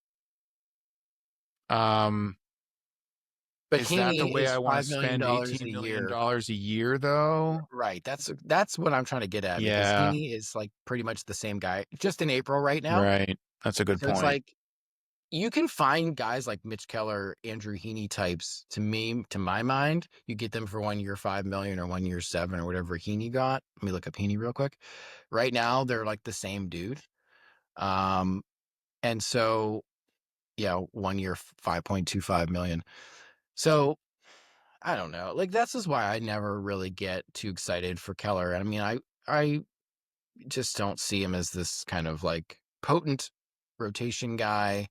But Is that the Heaney way is I want to $5 million spend a $18 million year. a year, though? Right. That's what I'm trying to get at, because Yeah, Heaney is like pretty much the same guy, just in April right now. right. That's a good So it's point. like, you can find guys like Mitch Keller, Andrew Heaney types. To my mind, you get them for 1 year, $5 million, or 1 year, 7, or whatever Heaney got. Let me look up Heaney real quick. Right now, they're like the same dude. And so, yeah, 1 year, $5.25 million. So I don't know. Like, that's just why I never really get too excited for Keller. I mean, I just don't see him as this kind of like potent rotation guy.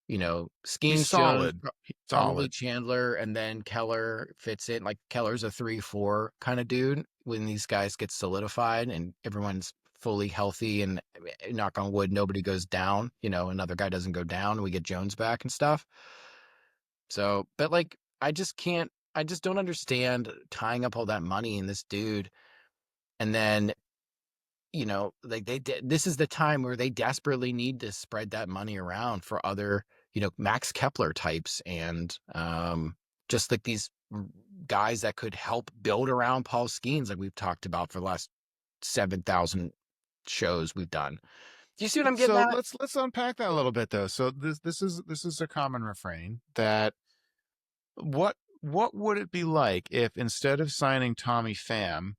He's Skeens, Jones, solid. He's probably solid. Chandler, and then Keller fits in. Like, Keller's a 3-4 kind of dude when these guys get solidified and everyone's fully healthy, and knock on wood, nobody goes down. Another guy doesn't go down, and we get Jones back and stuff. So, but like, I just don't understand tying up all that money in this dude. And then, like, this is the time where they desperately need to spread that money around for other, Max Kepler types, and just like these guys that could help build around Paul Skeens, like we've talked about for the last 7,000 shows we've done. Do you see what I'm getting So at? let's unpack that a little bit, though. So this is a common refrain that what would it be like if instead of signing Tommy Pham,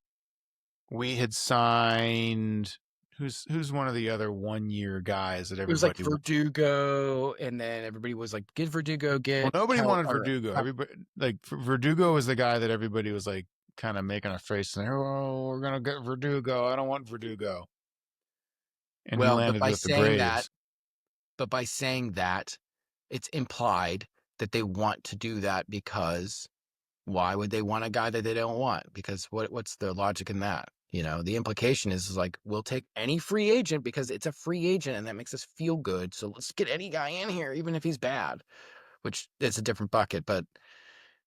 we had signed who's one of the other 1 year guys that It was like everybody. Verdugo, and then everybody was like, get Verdugo, Well, get nobody Kel. wanted Verdugo. Everybody like Verdugo was the guy that everybody was like kind of making a face saying, "Oh, we're gonna get Verdugo. I don't want Verdugo." And he Well, landed with the Braves. by saying that, it's implied that they want to do that, because why would they want a guy that they don't want? Because what's the logic in that? The implication is like, we'll take any free agent because it's a free agent and that makes us feel good. So let's get any guy in here, even if he's bad, which is a different bucket. But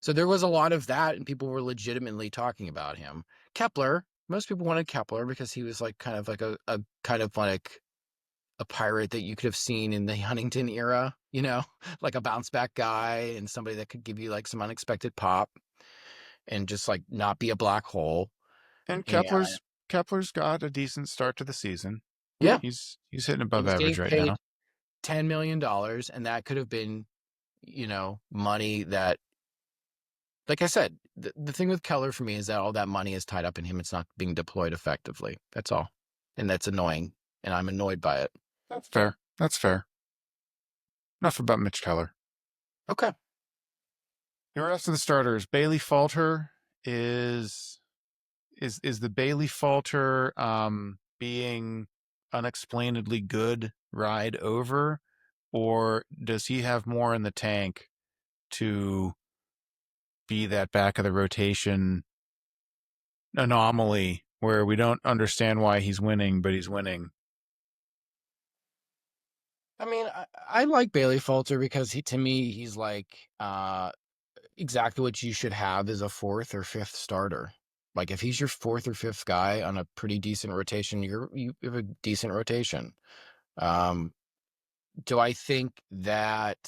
so there was a lot of that, and people were legitimately talking about him. Kepler, most people wanted Kepler because he was like kind of like a kind of like a pirate that you could have seen in the Huntington era, like a bounce back guy and somebody that could give you like some unexpected pop and just like not be a black hole. And And Kepler's got a decent start to the season. yeah, He's hitting he above was average getting right paid now. $10 million, and that could have been, money that, like I said, the thing with Keller for me is that all that money is tied up in him. It's not being deployed effectively. That's all. And that's annoying. And I'm annoyed by it. That's fair. That's fair. Enough about Mitch Keller. Okay. The rest of the starters, Bailey Falter is the Bailey Falter being unexplainedly good ride over, or does he have more in the tank to be that back of the rotation anomaly where we don't understand why he's winning, but he's winning? I mean, I like Bailey Falter because to me, he's like exactly what you should have as a 4th or 5th starter. Like, if he's your 4th or 5th guy on a pretty decent rotation, you have a decent rotation. Do I think that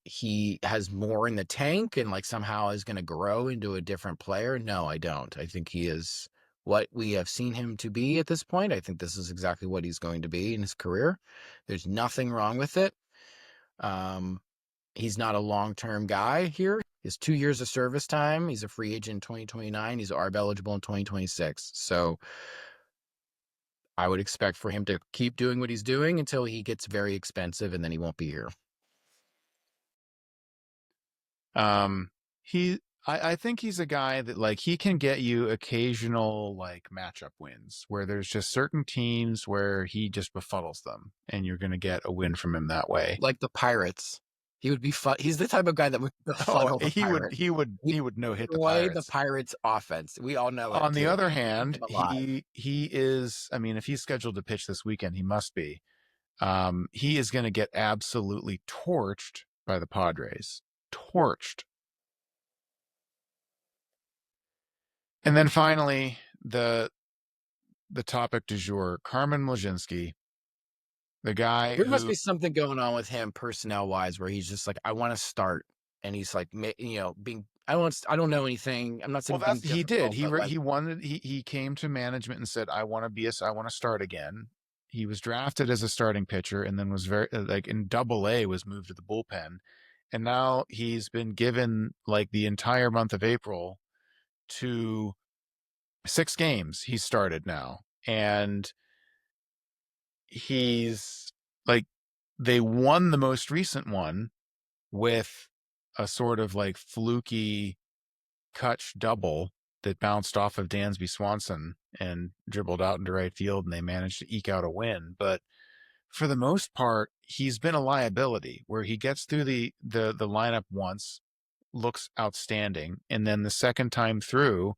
he has more in the tank and like somehow is going to grow into a different player? No, I don't. I think he is what we have seen him to be at this point. I think this is exactly what he's going to be in his career. There's nothing wrong with it. He's not a long-term guy here. He has 2 years of service time. He's a free agent in 2029. He's ARB eligible in 2026. So I would expect for him to keep doing what he's doing until he gets very expensive, and then he won't be here. I think he's a guy that like he can get you occasional like matchup wins where there's just certain teams where he just befuddles them and you're going to get a win from him that way. Like the Pirates. He would be fun. He's the type of guy that would befuddle the Pirates. He would no hit the The Pirates. Pirates offense. We all know it. On the too. other hand, he is, I mean, if he's scheduled to pitch this weekend, he must be. He is going to get absolutely torched by the Padres. Torched. And then finally, the topic du jour, Carmen Mlodzinski, the guy There must be something going on with him personnel wise, where he's just like, I want to start, and he's like, being, I don't know anything. I'm not saying he did. He came to management and said, I want to start again. He was drafted as a starting pitcher and then was very like in Double-A was moved to the bullpen, and now he's been given like the entire month of April to 6 games he started now, and he's like, they won the most recent one with a sort of like fluky Kutch double that bounced off of Dansby Swanson and dribbled out into right field, and they managed to eke out a win. But for the most part, he's been a liability where he gets through the lineup once, looks outstanding, and then the second time through,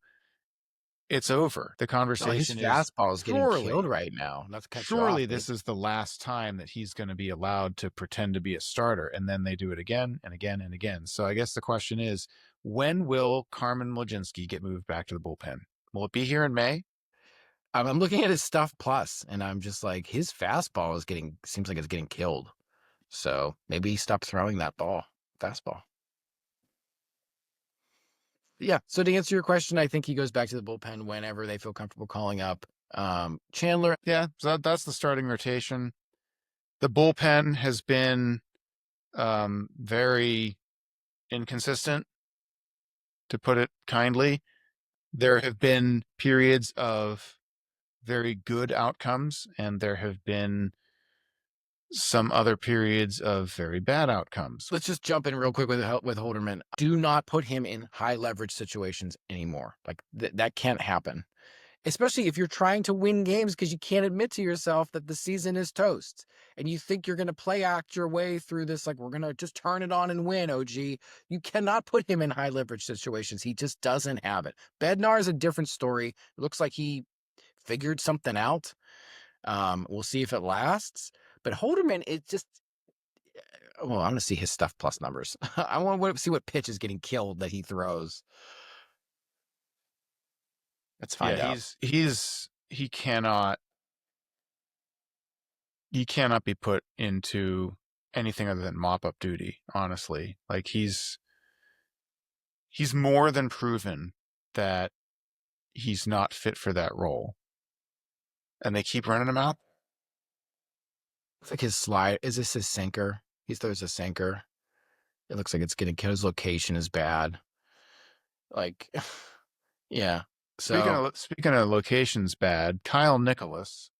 it's over. The conversation his fastball is getting killed right now. Not to cut you off, surely this is the last time that he's going to be allowed to pretend to be a starter, and then they do it again and again and again. So I guess the question is, when will Carmen Mlodzinski get moved back to the bullpen? Will it be here in May? I'm looking at his stuff plus, and I'm just like, his fastball seems like it's getting killed. So maybe he stopped throwing that fastball. Yeah. So to answer your question, I think he goes back to the bullpen whenever they feel comfortable calling up. Chandler. Yeah, so that's the starting rotation. The bullpen has been very inconsistent, to put it kindly. There have been periods of very good outcomes, and there have been some other periods of very bad outcomes. Let's just jump in real quick with Holderman. Do not put him in high leverage situations anymore. Like that can't happen, especially if you're trying to win games, because you can't admit to yourself that the season is toast and you think you're going to play act your way through this. Like, we're going to just turn it on and win. OG, you cannot put him in high leverage situations. He just doesn't have it. Bednar is a different story. It looks like he figured something out. We'll see if it lasts. But Holderman, it just, well, I'm going to see his stuff plus numbers. I want to see what pitch is getting killed that he throws. Let's find out. He cannot be put into anything other than mop-up duty, honestly. Like, he's more than proven that he's not fit for that role. And they keep running him out. Looks like his slide. Is this his sinker? He throws a sinker. It looks like it's getting killed. His location is bad. Like, yeah. So Speaking of locations bad, Kyle Nicholas.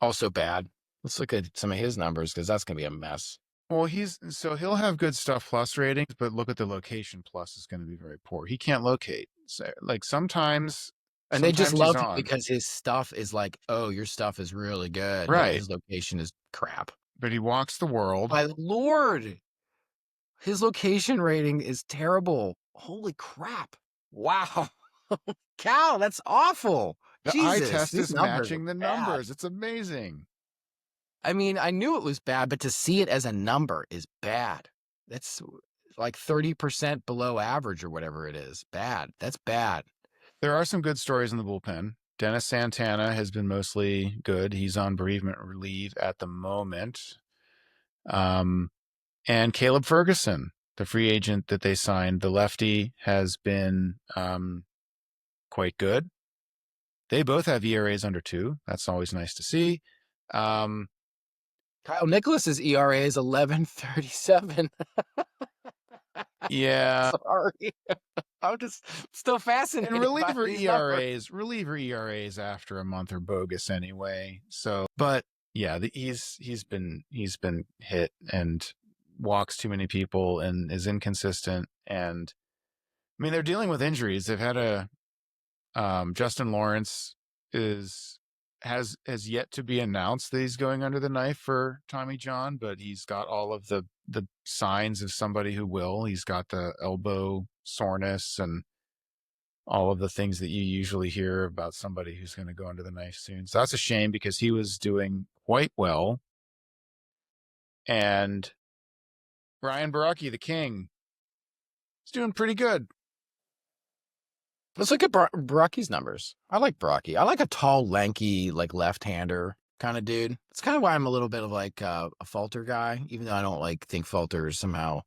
Also bad. Let's look at some of his numbers, because that's going to be a mess. Well, he'll have good stuff plus ratings, but look at the location plus is going to be very poor. He can't locate. So, like, sometimes. And they just love him because his stuff is like, oh, your stuff is really good. Right. But his location is crap. But he walks the world. My Lord. His location rating is terrible. Holy crap. Wow. Cal, that's awful. The Jesus, eye test is matching the bad. numbers. It's amazing. I mean, I knew it was bad, but to see it as a number is bad. That's like 30% below average or whatever it is. Bad. That's bad. There are some good stories in the bullpen. Dennis Santana has been mostly good. He's on bereavement relief at the moment. And Caleb Ferguson, the free agent that they signed, the lefty, has been quite good. They both have ERAs under 2. That's always nice to see. Kyle Nicholas's ERA is 11.37. Yeah. Sorry. I'm just still And fascinated by these numbers. reliever ERAs after a month are bogus anyway. So, but yeah, he's been hit and walks too many people and is inconsistent. And I mean, they're dealing with injuries. They've had Justin Lawrence has yet to be announced that he's going under the knife for Tommy John, but he's got all of the signs of somebody who will. He's got the elbow soreness and all of the things that you usually hear about somebody who's going to go under the knife soon. So that's a shame because he was doing quite well. And Ryan Baracchi, the king, is doing pretty good. Let's look at Baracchi's numbers. I like Baracchi. I like a tall, lanky, like left-hander kind of dude. It's kind of why I'm a little bit of like a Falter guy, even though I don't like think Falter is somehow,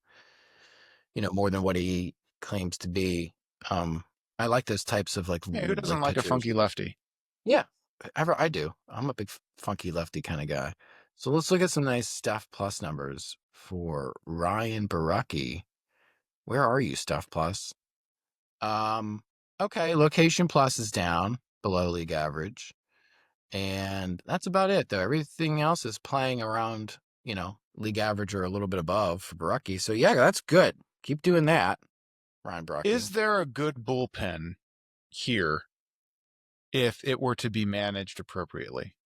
more than what he claims to be. I like those types of like Yeah, who doesn't like a pitchers. funky lefty? Yeah, I do. I'm a big funky lefty kind of guy. So let's look at some nice Stuff Plus numbers for Ryan Baracchi. Where are you, Stuff Plus? Okay, Location Plus is down below league average. And that's about it, though. Everything else is playing around, league average or a little bit above for Baracchi. So, yeah, that's good. Keep doing that, Ryan Baracchi. Is there a good bullpen here if it were to be managed appropriately?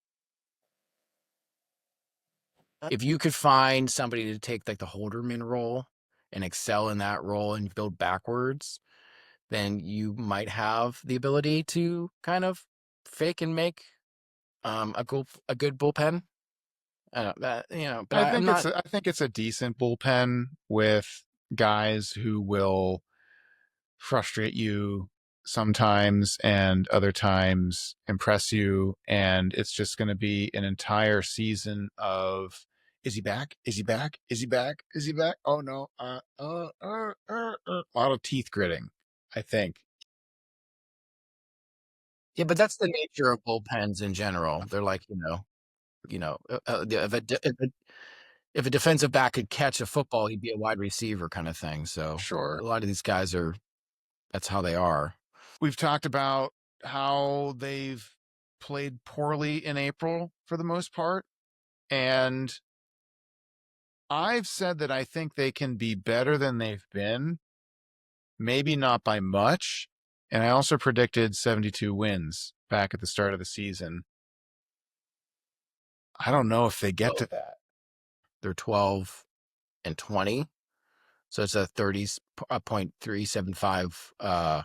If you could find somebody to take like the Holderman role and excel in that role and build backwards, then you might have the ability to kind of fake and make a good bullpen. But I think it's a decent bullpen with guys who will frustrate you sometimes and other times impress you, and it's just going to be an entire season of is he back? Is he back? Is he back? Is he back? Oh no! A lot of teeth gritting, I think. Yeah, but that's the nature of bullpens in general. They're like, if a defensive back could catch a football, he'd be a wide receiver kind of thing. So Sure. a lot of these guys that's how they are. We've talked about how they've played poorly in April for the most part. And I've said that I think they can be better than they've been, maybe not by much. And I also predicted 72 wins back at the start of the season. I don't know if they get to that. They're 12-20. So it's a 30.375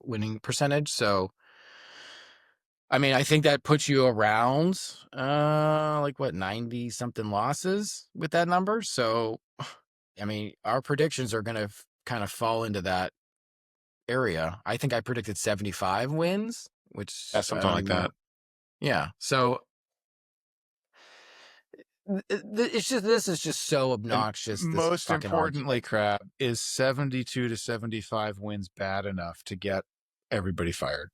winning percentage. So I mean, I think that puts you around 90 something losses with that number. So I mean, our predictions are going to kind of fall into that area. I think I predicted 75 wins, which something like that. Yeah. So this is just so obnoxious. Most importantly, Crab, is 72 to 75 wins bad enough to get everybody fired?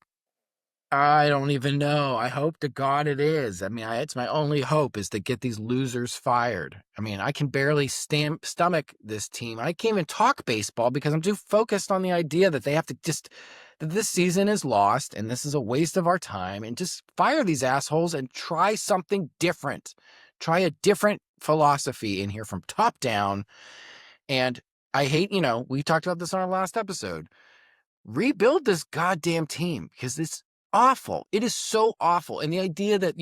I don't even know. I hope to God it is. I mean, it's my only hope is to get these losers fired. I mean, I can barely stomach this team. I can't even talk baseball because I'm too focused on the idea that they have to that this season is lost and this is a waste of our time, and just fire these assholes and try something different. Try a different philosophy in here from top down. And I hate, we talked about this on our last episode. Rebuild this goddamn team because it's awful. It is so awful. And the idea that,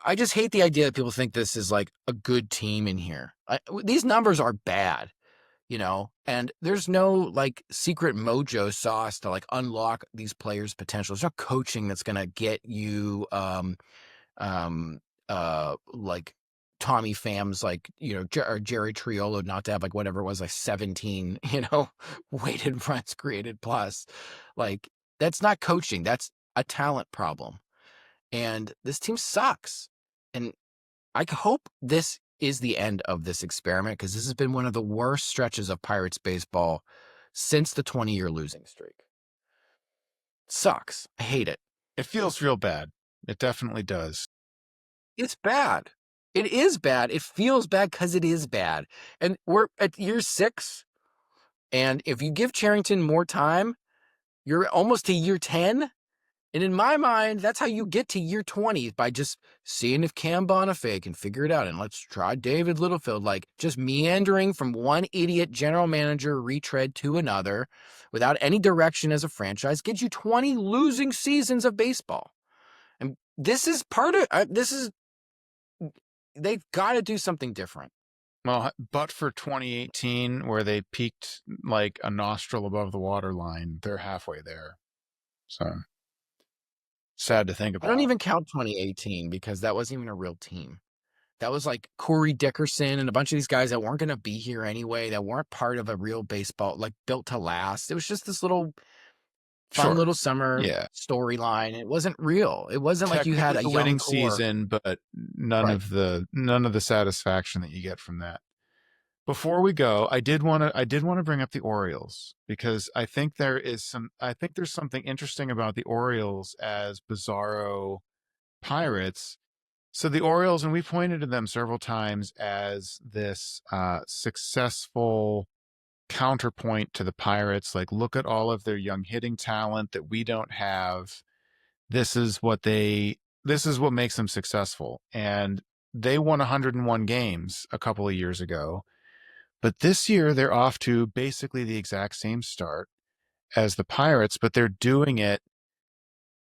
I just hate the idea that people think this is like a good team in here. These numbers are bad, and there's no like secret mojo sauce to like unlock these players' potential. There's no coaching that's going to get you, like Tommy Pham's like, or Jerry Triolo not to have like whatever it was, like 17, weighted runs created plus. Like, that's not coaching. That's a talent problem. And this team sucks. And I hope this is the end of this experiment, because this has been one of the worst stretches of Pirates baseball since the 20-year losing streak. Sucks. I hate it. It feels real bad. It definitely does. It's bad. It is bad. It feels bad because it is bad. And we're at year 6. And if you give Charrington more time, you're almost to year 10. And in my mind, that's how you get to year 20, by just seeing if Cam Bonifay can figure it out. And let's try David Littlefield, like just meandering from one idiot general manager retread to another without any direction as a franchise, gets you 20 losing seasons of baseball. And this is part of they've got to do something different. Well, but for 2018, where they peaked like a nostril above the waterline, they're halfway there. So sad to think I don't about. even count 2018 because that wasn't even a real team. That was like Corey Dickerson and a bunch of these guys that weren't going to be here anyway, that weren't part of a real baseball, like built to last. It was just this little fun little summer storyline. It wasn't real. It wasn't like you had a young winning core. season, but none of the satisfaction that you get from that. Before we go, I did want to bring up the Orioles, because I think there's something interesting about the Orioles as bizarro pirates. So the Orioles, and we pointed to them several times as this successful counterpoint to the Pirates. Like, look at all of their young hitting talent that we don't have. This is what makes them successful. And they won 101 games a couple of years ago. But this year, they're off to basically the exact same start as the Pirates, but they're doing it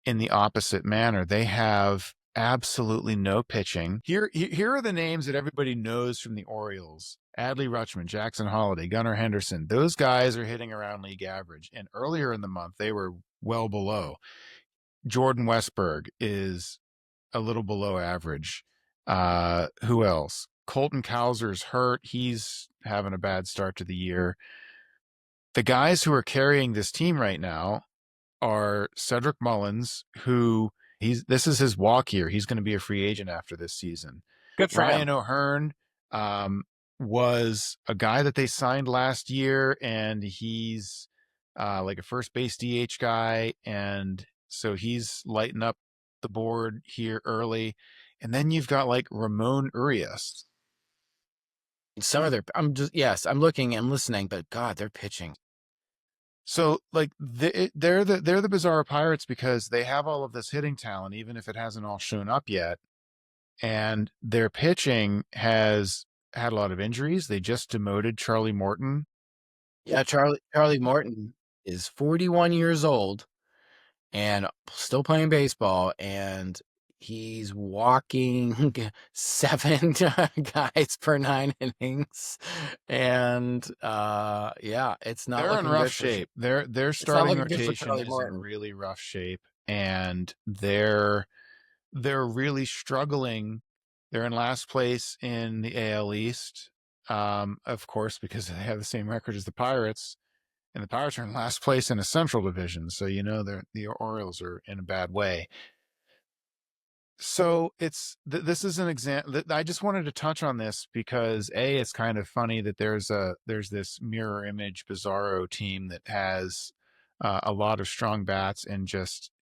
in the opposite manner. They have absolutely no pitching. Here are the names that everybody knows from the Orioles: Adley Rutschman, Jackson Holliday, Gunnar Henderson. Those guys are hitting around league average. And earlier in the month, they were well below. Jordan Westberg is a little below average. Who else? Colton Cowser's hurt. He's having a bad start to the year. The guys who are carrying this team right now are Cedric Mullins, who this is his walk year. He's going to be a free agent after this season. Good for Ryan him. O'Hearn was a guy that they signed last year, and he's like a first base DH guy, and so he's lighting up the board here early. And then you've got like Ramon Urias. Some of their, I'm looking and listening, but God, they're pitching. So like they're the bizarre Pirates because they have all of this hitting talent, even if it hasn't all shown up yet. And their pitching has had a lot of injuries. They just demoted Charlie Morton. Yeah, Charlie Morton is 41 years old and still playing baseball, and he's walking 7 guys per 9 innings. And it's not. They're in rough shape. Their starting rotation is Morton. in really rough shape, and they're really struggling. They're in last place in the AL East, of course, because they have the same record as the Pirates, and the Pirates are in last place in a Central Division. So the Orioles are in a bad way. So this is an example. I just wanted to touch on this because it's kind of funny that there's this mirror image bizarro team that has a lot of strong bats and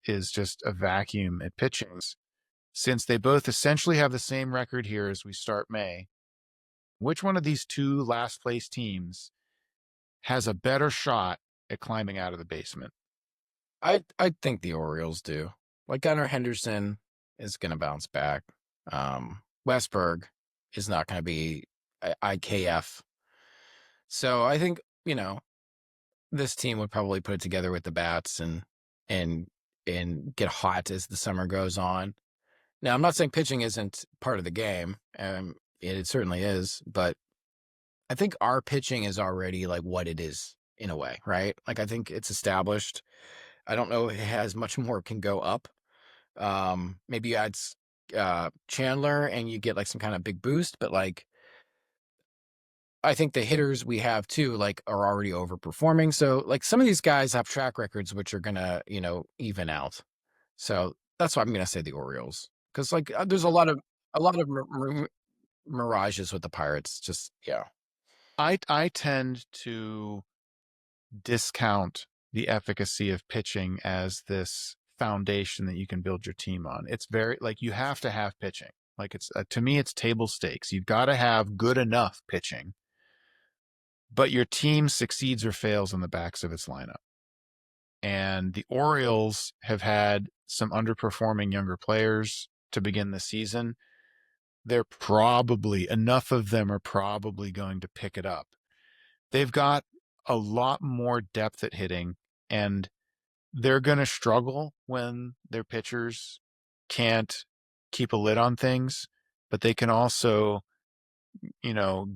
is just a vacuum at pitching. Since they both essentially have the same record here as we start May, which one of these two last place teams has a better shot at climbing out of the basement? I think the Orioles do. Like, Gunnar Henderson is going to bounce back. Westberg is not going to be IKF. So I think, this team would probably put it together with the bats and get hot as the summer goes on. Now, I'm not saying pitching isn't part of the game. It certainly is, but I think our pitching is already like what it is in a way, right? Like, I think it's established. I don't know if it has much more can go up. Maybe you add Chandler and you get like some kind of big boost, but like, I think the hitters we have too, like, are already overperforming. So like, some of these guys have track records which are gonna, even out. So that's why I'm gonna say the Orioles, because like there's a lot of mirages with the Pirates. Just I tend to discount the efficacy of pitching as this foundation that you can build your team on. It's very like you have to have pitching. Like it's to me, it's table stakes. You've got to have good enough pitching, but your team succeeds or fails on the backs of its lineup. And the Orioles have had some underperforming younger players to begin the season. They're probably, enough of them are probably going to pick it up. They've got a lot more depth at hitting, and they're going to struggle when their pitchers can't keep a lid on things, but they can also,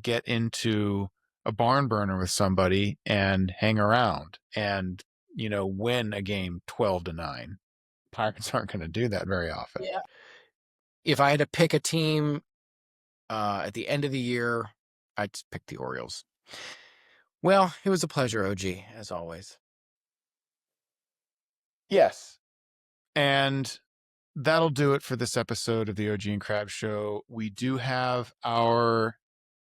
get into a barn burner with somebody and hang around and, win a game 12-9. Pirates aren't going to do that very often. Yeah. If I had to pick a team at the end of the year, I'd pick the Orioles. Well, it was a pleasure, OG, as always. Yes. And that'll do it for this episode of the OG and Crab Show. We do have our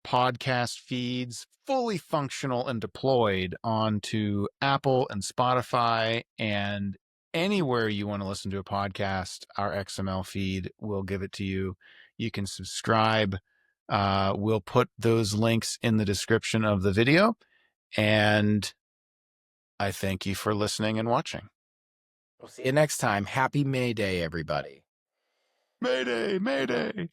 podcast feeds fully functional and deployed onto Apple and Spotify, and anywhere you want to listen to a podcast, our XML feed will give it to you. You can subscribe. We'll put those links in the description of the video. And I thank you for listening and watching. We'll see you next time. Happy May Day, everybody. Mayday, Mayday.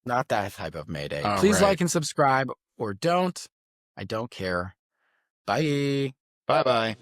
Not that type of May Day. Oh, Please right. like and subscribe, or don't. I don't care. Bye. Bye-bye.